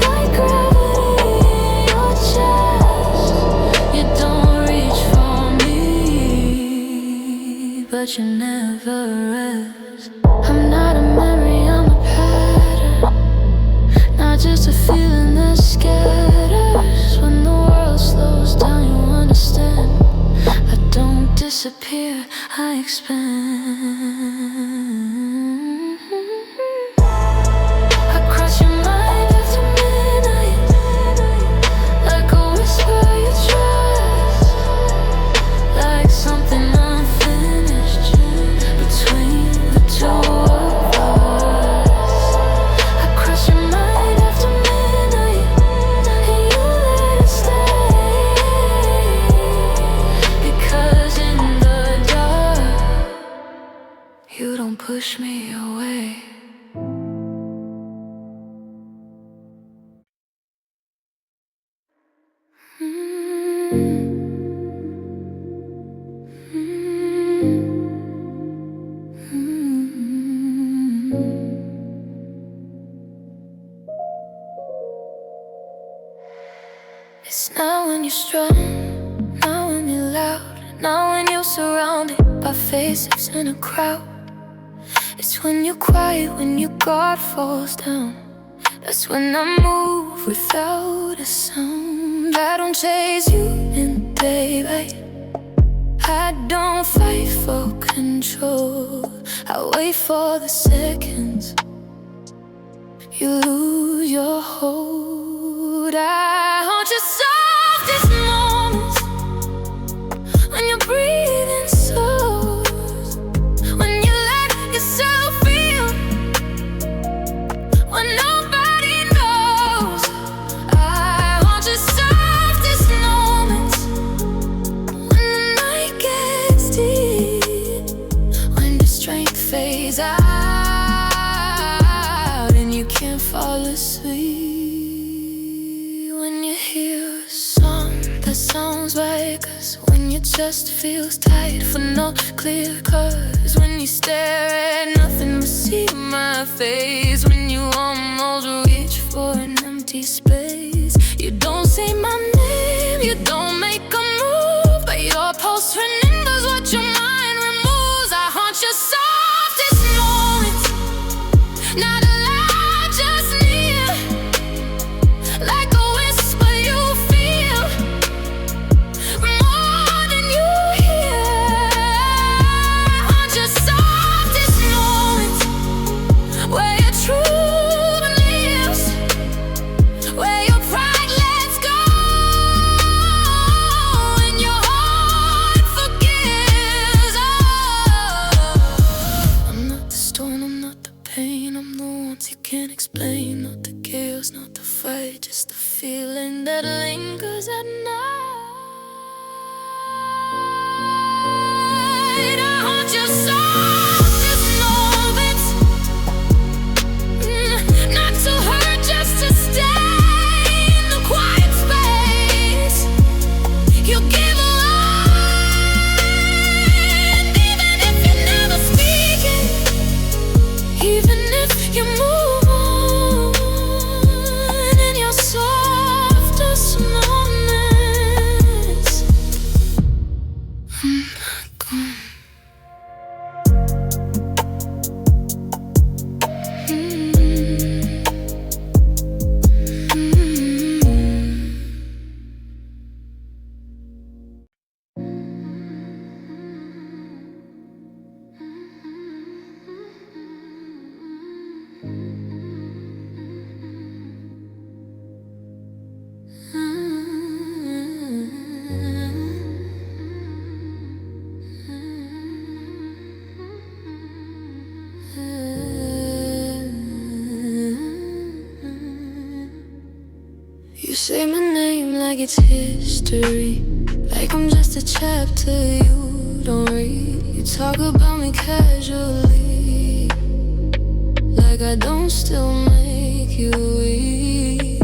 like gravity in your chest. You don't reach for me, but you never rest. I'm not a memory, I'm a pattern, not just a feeling that scatters. When the world slows down, you understand. I don't disappear, I expand. I cross your mind after midnight, like a whisper you trust, like something unfinished between the two of us. I cross your mind after midnight, and you let it stay, because in the dark you don't push me away. It's not when you're strong, not when you're loud, not when you're surrounded by faces in a crowd. It's when you're quiet, when your guard falls down. That's when I move without a sound. I don't chase you in daylight, I don't fight for control, I wait for the seconds you lose your hold. I haunt your softest moments when you're breathing slows, when you let yourself feel when nobody knows. I haunt your softest moments when the night gets deep, when the strength fades out and you can't fall asleep. When you hear a song that sounds like us, when your chest feels tight for no clear cause, when you stare at nothing but see my face, when you almost reach for an empty space. You don't say my name, you don't make a move, but your pulse remembers what your mind removes. I haunt your softest moments, not alive, just near, like a whisper you feel more than you hear. I haunt your softest moments, where your truth lives, where your pride lets go, and your heart forgives. Oh, I'm not the storm, I'm not the pain, I'm the warmth you can't explain. Not the chaos, not the fight, just the feeling that lingers at night. I haunt your softest moments, not to hurt, just to stay in the quiet space you give away. Even if you're never speaking, even if you move on in your softest moments, I'm not gone. You say my name like it's history, like I'm just a chapter you don't read. You talk about me casually, like I don't still make you weak.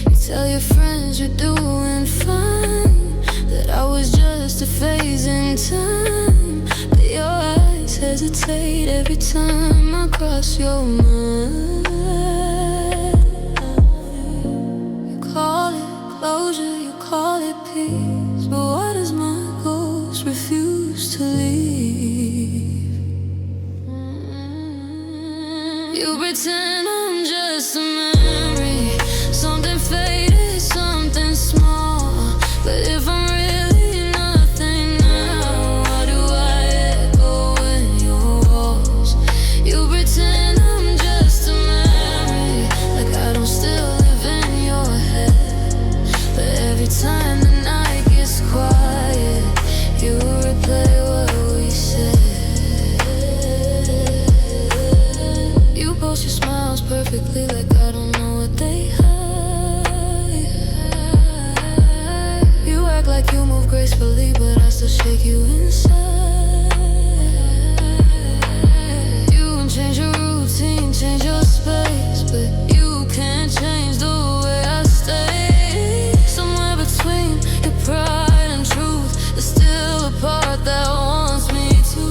You tell your friends you're doing fine, that I was just a phase in time, but your eyes hesitate every time I cross your mind. Call it closure, you call it peace, but why does my ghost refuse to leave? You pretend I'm just a memory, something faded, something small, but if I'm really nothing now, why do I echo in your walls? You pretend I'm just a memory, like I don't still live in your head, but every time the night gets quiet, you replay what we said. You post your smiles perfectly, like I don't know what they hide. You act like you move gracefully, but I still shake you inside. You can change your routine, change your space, but you can't change the way I stay. Somewhere between your pride and truth, there's still a part that wants me to.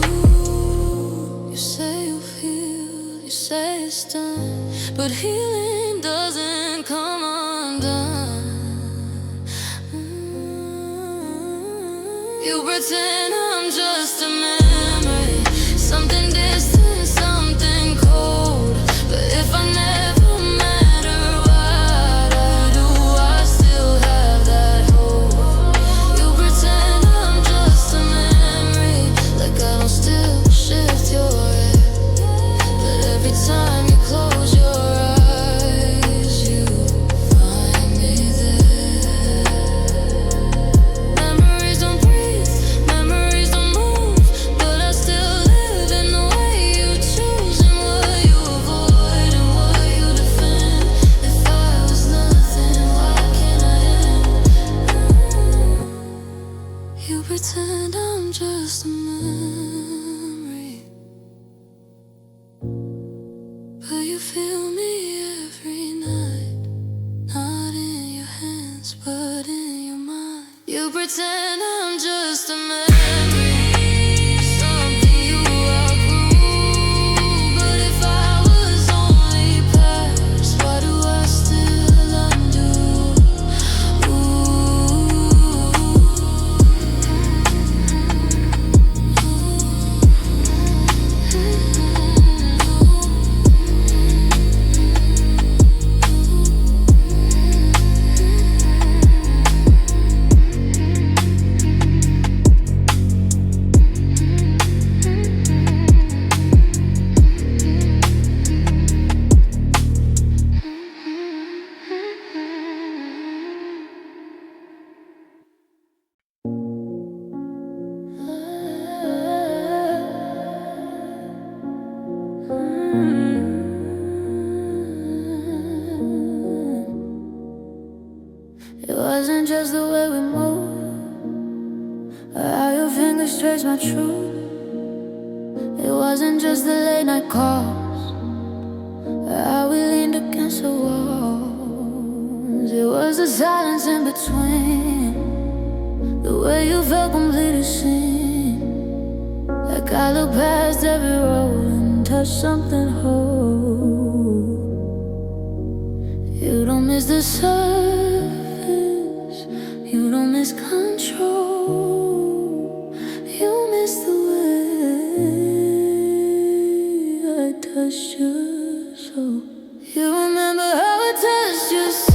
You say you've healed, you say it's done, but healing doesn't come undone. You pretend I'm just a memory, something distant, something cold, but if I never matter what I do, I still have that hope. You pretend I'm just a memory, It wasn't just the way we moved, or how your fingers trace my truth. It wasn't just the late night calls, or how we leaned against the walls. It was the silence in between, the way you felt completely seen. Like I look past every road and touch something whole. You don't miss the surface, you don't miss control. You miss the way I touched your soul. You remember how I touched your soul.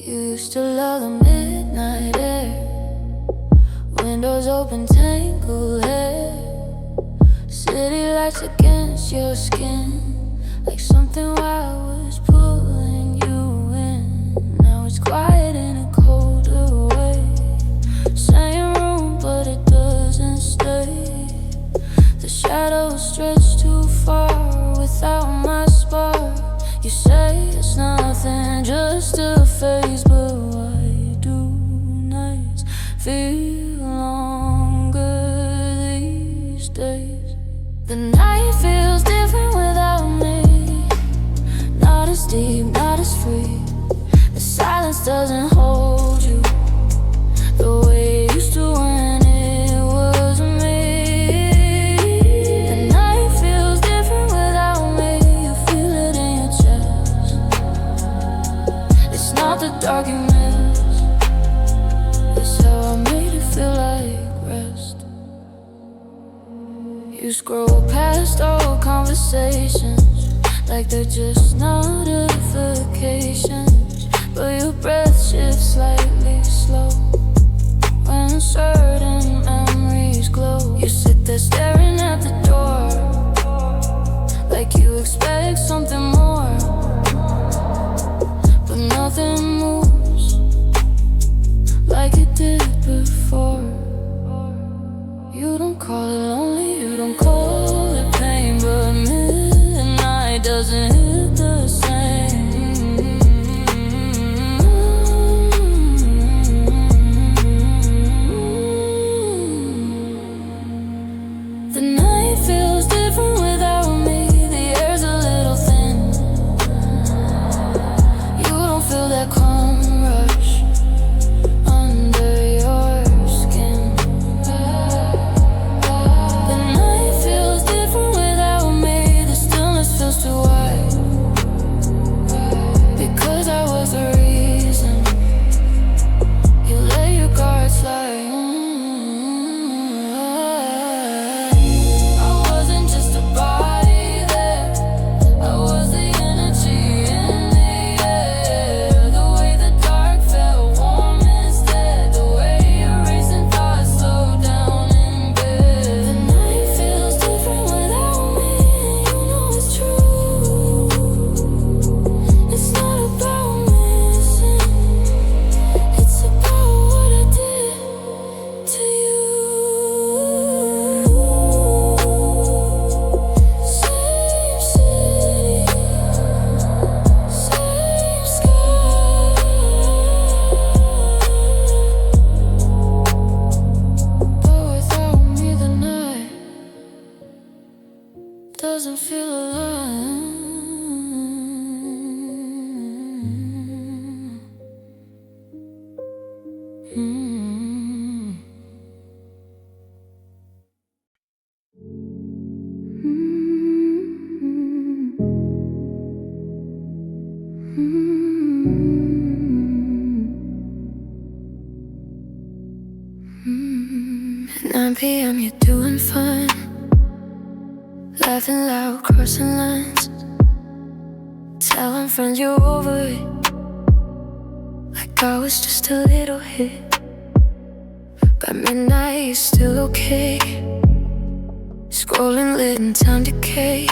Used to love the midnight air, windows open, tangled hair, city lights against your skin, like something wild was pulling you in. Now it's quiet in a colder way, same room but it doesn't stay. The shadows stretch too far without my spark. You say it's nothing, just a phase, but why do nights feel longer these days? The night feels different without me, not as deep, not as free. The silence doesn't hold you the way it used to when it was me. The night feels different without me, you feel it in your chest. It's not the dark you miss, it's how I made it feel like rest. You scroll past old conversations like they're just notifications, but your breath shifts slightly slow when certain memories glow. You sit there staring at the door, You don't call it lonely, you don't call it pain, but midnight doesn't hit the same. The night feels different without me. The air's a little thin. You don't feel that calm rush under your skin. The night feels different without me. The stillness feels too wide. Because I was the reason you let your guard slide. I wasn't just a body there. I was the energy in the air. The way the dark felt warm instead. The way your racing thoughts slowed down in bed. The night feels different without me. You know it's true. It's not about missing. It's about what I did to you. Same city, same sky. But without me the night doesn't feel alive. At 9 p.m. you're doing fine, laughing loud, crossing lines, telling friends you're over it, like I was just a little hit. By midnight you're still okay, scrolling lit in time decay.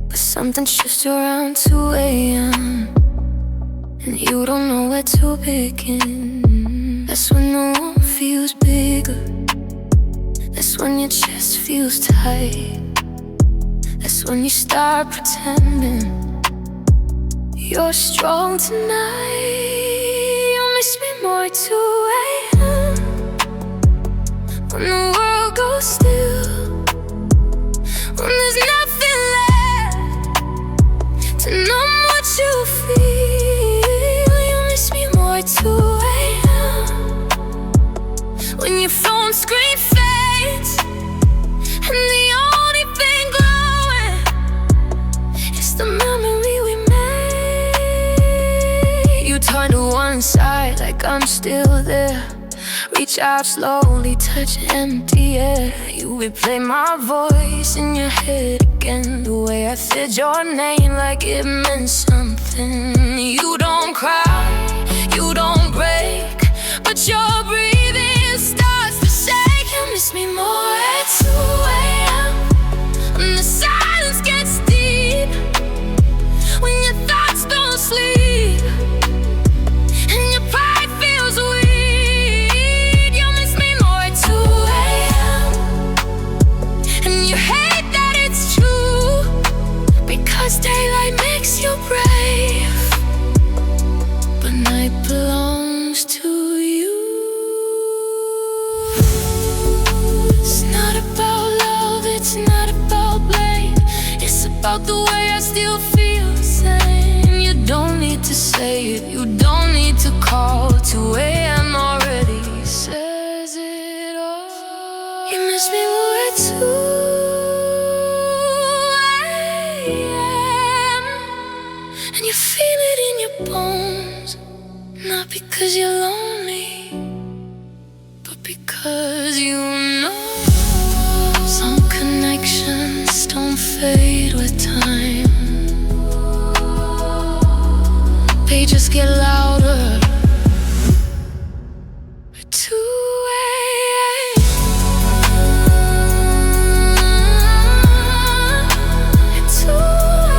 But something shifts around 2 a.m. and you don't know where to begin. That's when the warmth feels bigger. That's when your chest feels tight. That's when you start pretending you're strong tonight. You miss me more at 2 a.m. when the world goes still, when there's nothing left to numb what you feel. You miss me more at 2 a.m. when your phone screen fades and the only thing glowing is the memory we made. You turn to one side like I'm still there. Reach out slowly, touch empty air. You replay my voice in your head again. The way I said your name like it meant something. You don't cry, you don't break, but your breathing starts to shake. You miss me more at 2 a.m. when the silence gets deep, when your thoughts don't sleep and your pride feels weak. You miss me more at 2 a.m. and you hate that it's true, because daylight makes you brave, but night belongs to you. It's not about love, it's not about blame. It's about the way I still feel the same. You don't need to say it, you don't need to call. 2 a.m. already says it all. You miss me more at 2 a.m. and you feel it in your bones. Not because you're lonely, but because you know some connections don't fade with time. They just get louder at 2 a.m. At 2 a.m.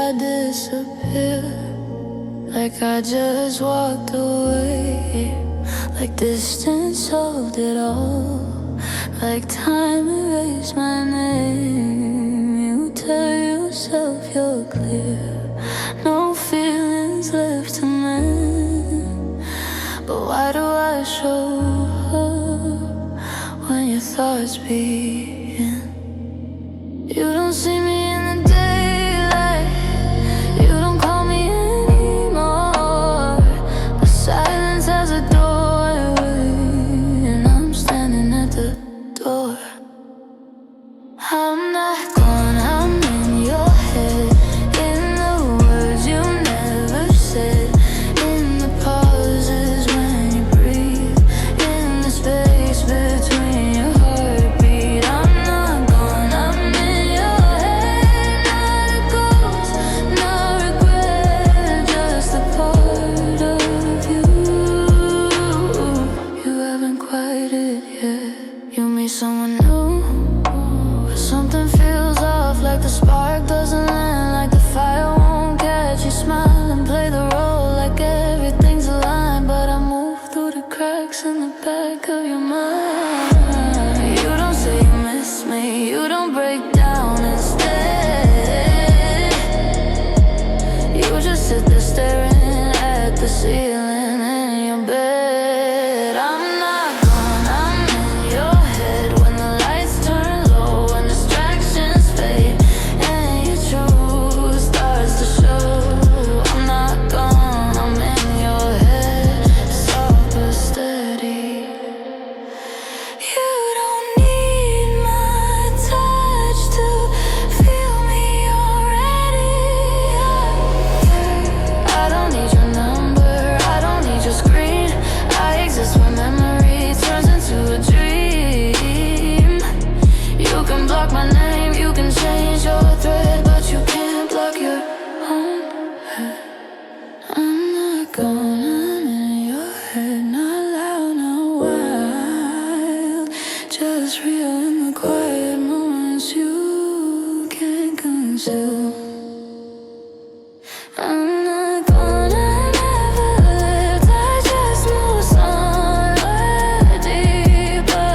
I disappear, like I just walked away, like distance solved it all, like time erased my name. You tell yourself you're clear, no feelings left to mend. But why do I show up when your thoughts begin? You don't see me in the daylight, you don't call me anymore, but silence has a doorway, and I'm standing at the door. I'm not gone, I'm in your head, in the words you never said, in the pauses when you breathe, in the space between your heartbeat. I'm not gone, I'm in your head, not a ghost, no regret, just a part of you. You haven't quite it yet. You meet someone new, something feels off, like the spark doesn't land, like the fire won't catch. You smile and play the role like everything's aligned, but I move through the cracks in the back of your mind. You don't say you miss me, you don't break down instead. You just sit there staring at the ceiling in your bed. I'm not gone, I'm in your head when the lights turn low, when distractions fade, and your truth starts to show. I'm not gone, I'm in your head, soft but steady. You don't need my touch to feel me already. I don't need your number, I don't need your screen. I exist when memory turns into a dream. You can block my name, you can change your thread, but you can't block your own head. I'm not gone, I'm in your head, not loud, not wild, just real in the quiet moments you can't conceal. I'm not gone, I never left, I just moved somewhere deeper,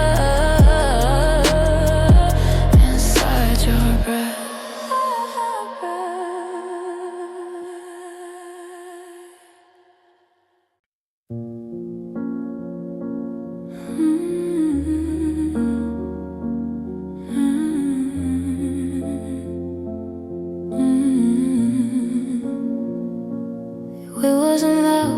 inside your breath. It wasn't loud,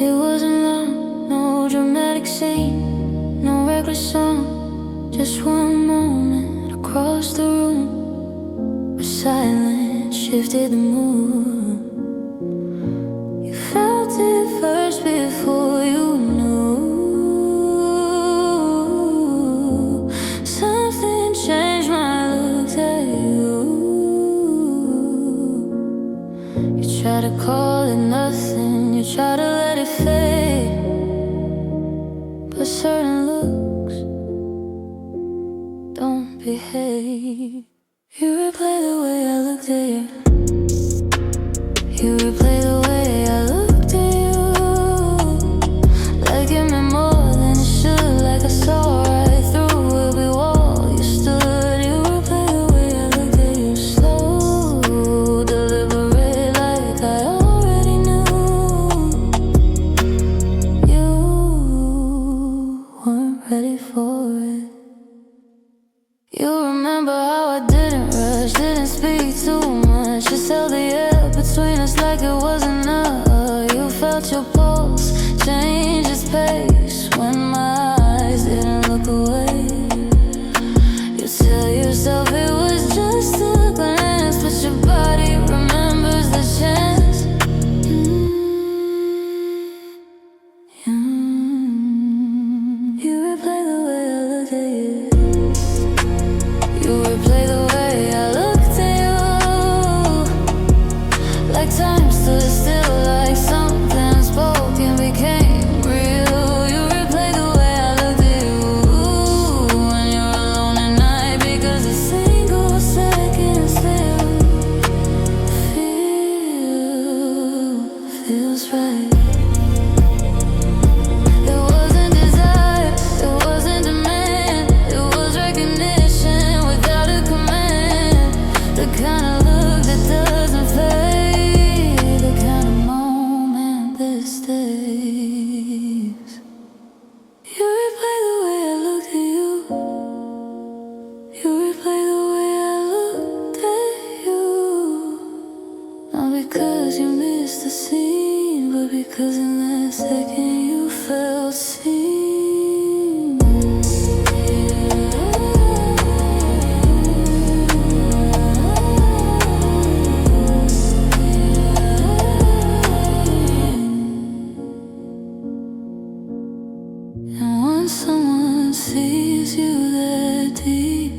it wasn't long, no dramatic scene, no reckless song, just one moment across the room where silence shifted the mood. You felt it first before you knew. Something changed when I looked at you. You try to call it nothing, you try to let it fade, but certain looks don't behave. You replay the way I looked at you, And once someone sees you that deep,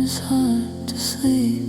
it's hard to sleep.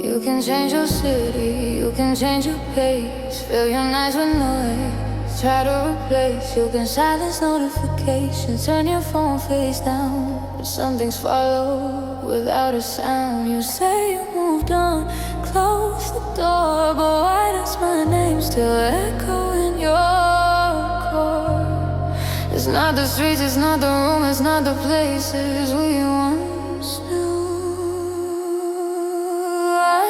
You can change your city, you can change your pace, fill your nights with noise, try to replace. You can silence notifications, turn your phone face down, but some things follow without a sound. You say you moved on, close the door, but why does my name still echo in your core? It's not the streets, it's not the room, it's not the places we once knew.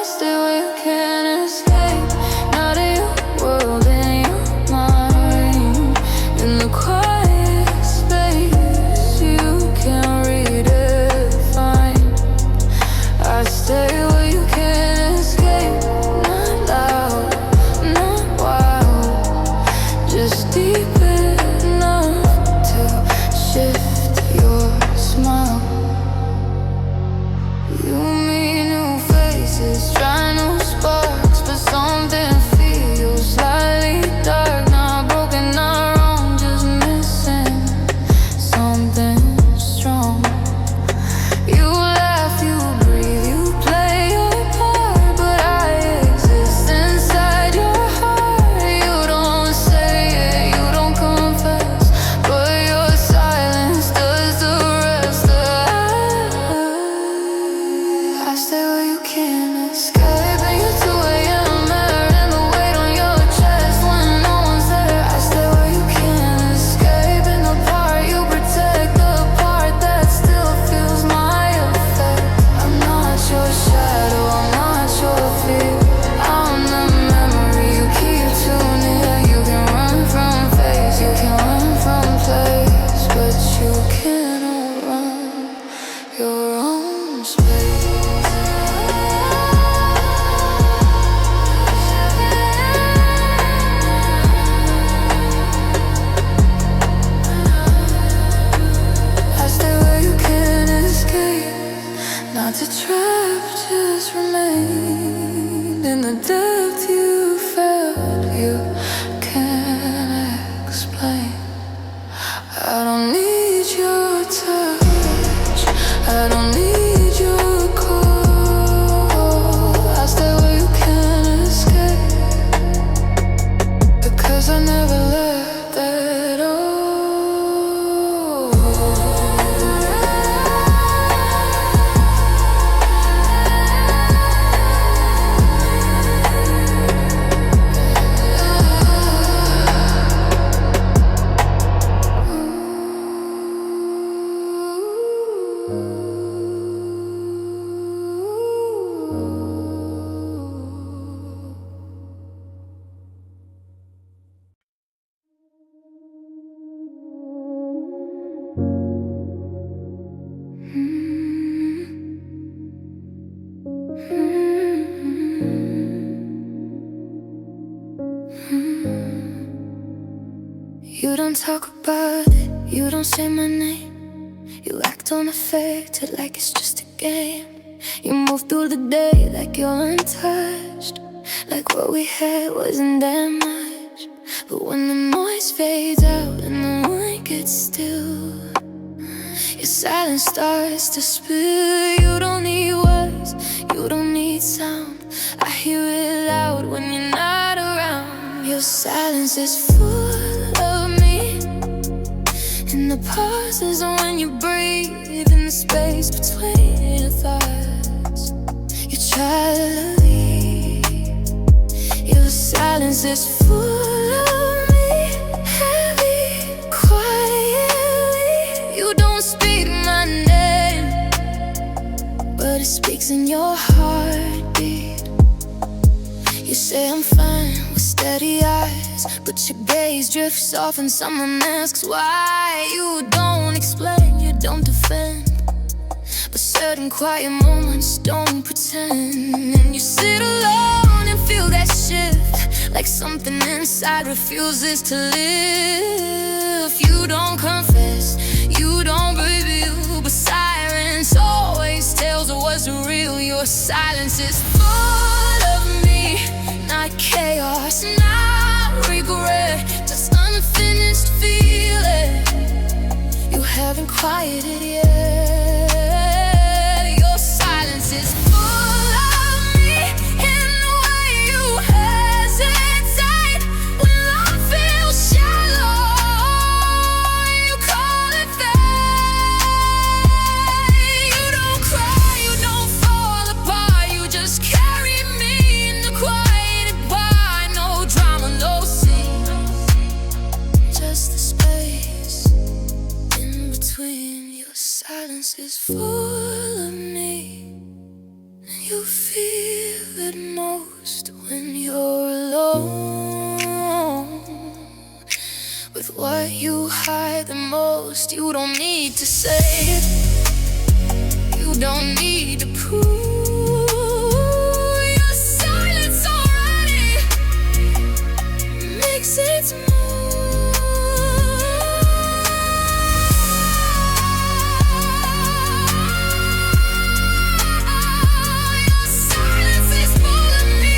Stay where you can't escape, not in your world, in your mind. In the quiet space you can't redefine. I stay where you can't escape, not loud, not wild, just deep enough to shift your smile. You meet new faces, try new sparks, but something feels slightly dark. Not broken, not wrong, just missing something strong. You laugh, you breathe, you play your part, but I exist inside your heart. You don't say it, you don't confess, but your silence does the rest. I stay where you can't escape, and you're 2 a.m. air and the weight on your chest when no one's there. I stay where you can't escape, and the part you protect, the part that still feels my effect. I'm not your shadow, I'm not your fear, I'm the memory you keep too near. You can run from face, you can run from place, but you cannot run your own space. I stay where you can't escape, not to trap, just remain in the depth you felt you can't explain. I don't need your touch, I don't need your call. I stay where you can't escape, because I never let that all. You don't talk about it, you don't say my name. You act unaffected like it's just a game. You move through the day like you're untouched, like what we had wasn't that much. But when the noise fades out and the wine gets still, your silence starts to spill. You don't need words, you don't need sound, I hear it loud when you're not around. Your silence is full of me, in the pauses when you breathe, in the space between your thoughts. You try to leave, your silence is full of me, heavy, quietly. You don't speak my name, but it speaks in your heartbeat. You say I'm fine with steady eyes, but your gaze drifts off and someone asks why. You don't explain, you don't defend, but certain quiet moments don't pretend. And you sit alone and feel that something inside refuses to live. You don't confess, you don't reveal, but silence always tells what's real. Your silence is full of me, not chaos, not regret, just unfinished feeling you haven't quieted yet. Your silence is full of me in the way you hesitate when love feels shallow. You call it fate. You don't cry, you don't fall apart. You just carry me in the quiet bar. No drama, no scene, just the space in between. Your silence is full of me, and you feel it most when you're alone with what you hide the most. You don't need to say it, you don't need to prove. Your silence already makes its move. Your silence is full of me.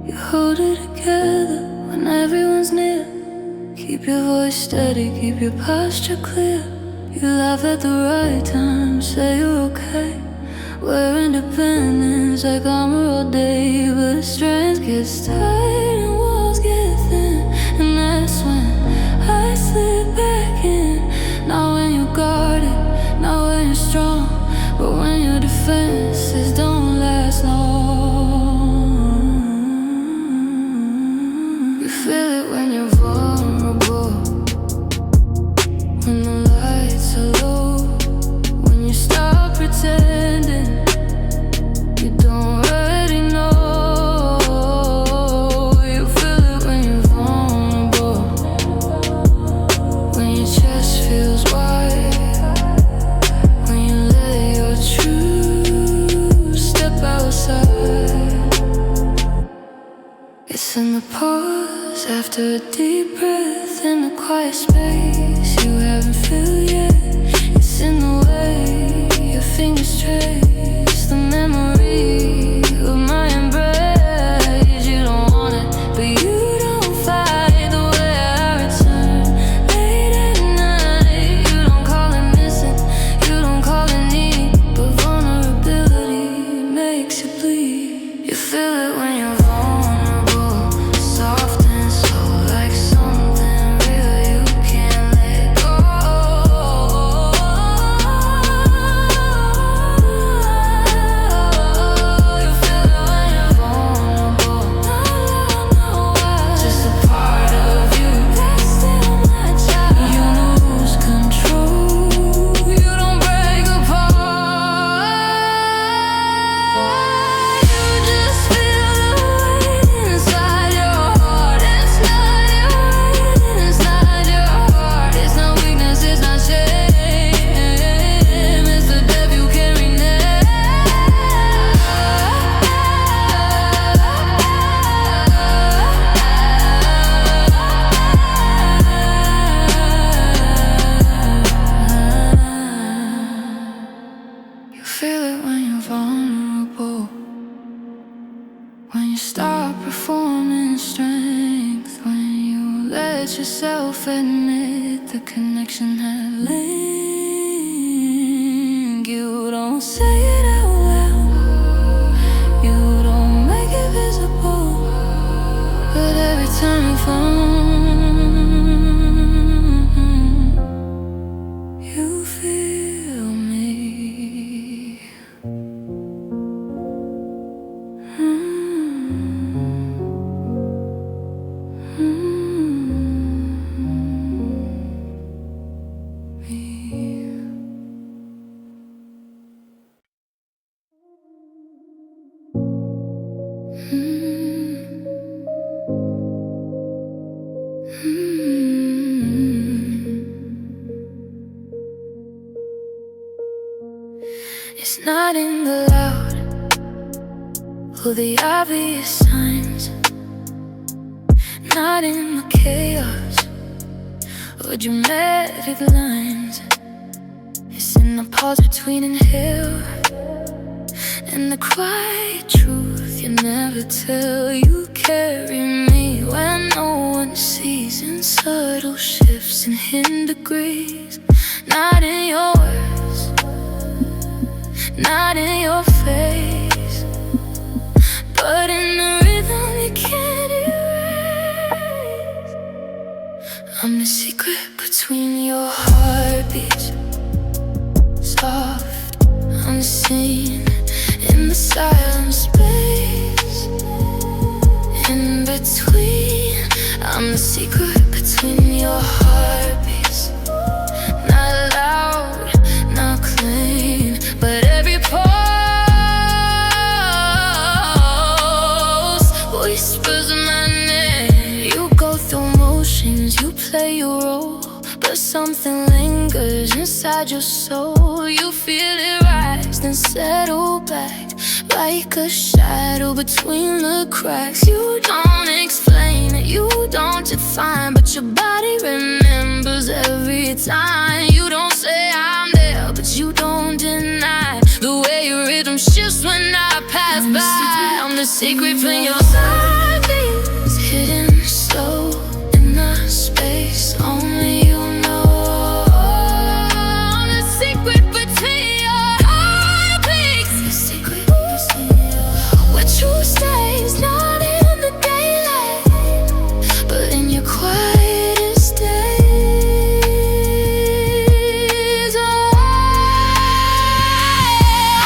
You hold it together when everyone's near. Keep your voice steady, keep your posture clear. You laugh at the right time, say you're okay. Wear independence like armor all day, but strength gets tight and walls get thin, and that's when I slip back in. Not when you're guarded, not when you're strong, but when your defenses don't last long. You feel it when you're vulnerable, when the lights are low, when you stop pretending you don't already know. You feel it when you're vulnerable, when your chest feels wide, when you let your truth step outside. It's in the pause after a deep breath, in the quiet space you haven't filled yet. It's in the way your fingers trace the memory of my embrace. You don't want it, but you don't fight the way I return late at night. You don't call it missing, you don't call it need, but vulnerability makes you bleed. You feel it when you're vulnerable, soft and slow, like something real you can't let go. You feel it when you're vulnerable, not why, just a part of you that's still my child. You lose control, you don't break apart. You just feel the weight inside your heart. It's not your weight inside your heart. It's not weakness, it's not shame, it's the depth you carry now. You feel it when you're vulnerable, when you stop performing strength, when you let yourself admit the connection had linked. You don't say it out loud, you don't make it visible, but every time you fall, you feel me. Me. It's not in the loud or the obvious signs, not in the chaos or dramatic lines. It's in the pause between inhale and the quiet truth you never tell. You carry me when no one sees, in subtle shifts and hidden degrees. Not in your words, not in your face, but in the rhythm you can't erase. I'm the secret between your heartbeats, soft, unseen, in the silent space in between. I'm the secret between your heartbeats, not loud, not clean, but every pulse whispers my name. You go through motions, you play your role, but something lingers inside your soul. You feel it rise, then settle back like a shadow between the cracks. You don't explain it, you don't define, but your body remembers every time. You don't say I'm there, but you don't deny the way your rhythm shifts when I pass by. I'm the secret from your heartbeats, hidden slow in the space only you know. I'm the secret between your heartbeats, the secret where truth stays, not in the daylight, but in your quietest days. Oh,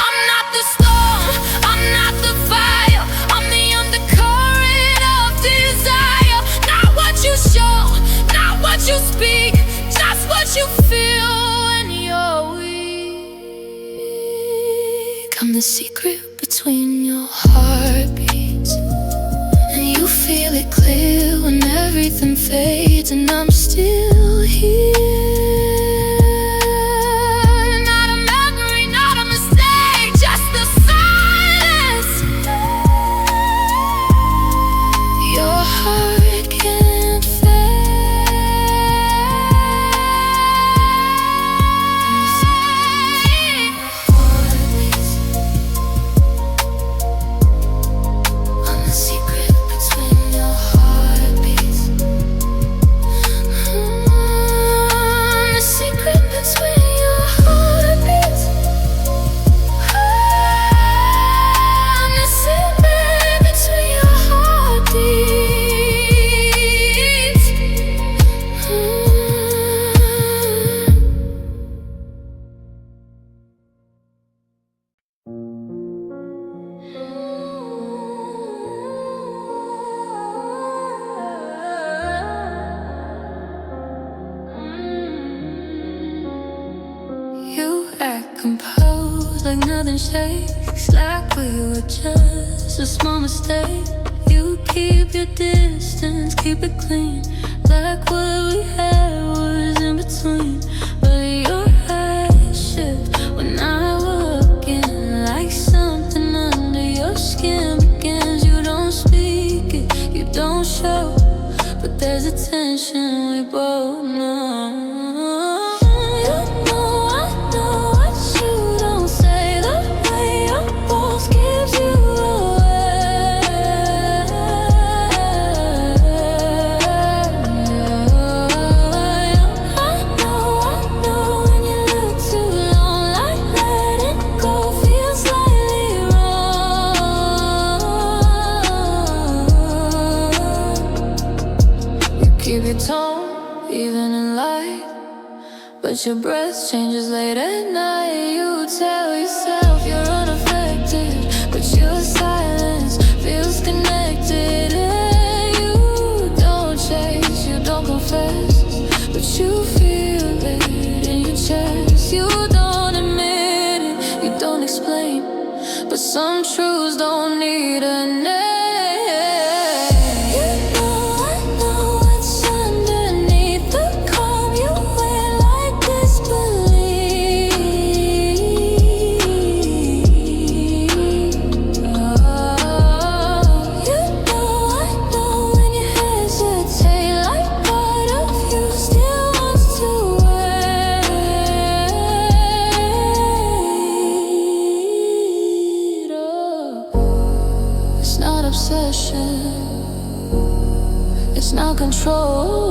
I'm not the storm, I'm not the fire, I'm the undercurrent of desire. Not what you show, not what you speak, just what you feel when you're weak. I'm the secret between your heartbeats, and you feel it clear when everything fades, and I'm still here. Not a memory, not a mistake, just the silence your heart can't fake. I'm the secret between your heartbeats. I'm the secret between your heartbeats. I'm the secret between your heartbeats. You act composed like nothing shakes, like we were just a small mistake. You keep your distance, keep it clean, like what we had was in between. But your eyes shift when I walk in, like something under your skin begins. You don't speak it, you don't show, but there's a tension we both know. You know I know what you don't say, the way your pulse gives you away. I know when you look too long, like letting go feels slightly wrong. You keep your tone even in light, but your breath changes late at night. You tell yourself you're unaffected, but your silence feels connected. And you don't chase, you don't confess, but you feel it in your chest. You don't admit it, you don't explain, but some truths don't need a name. You know I know what's underneath the calm you wear like disbelief. control.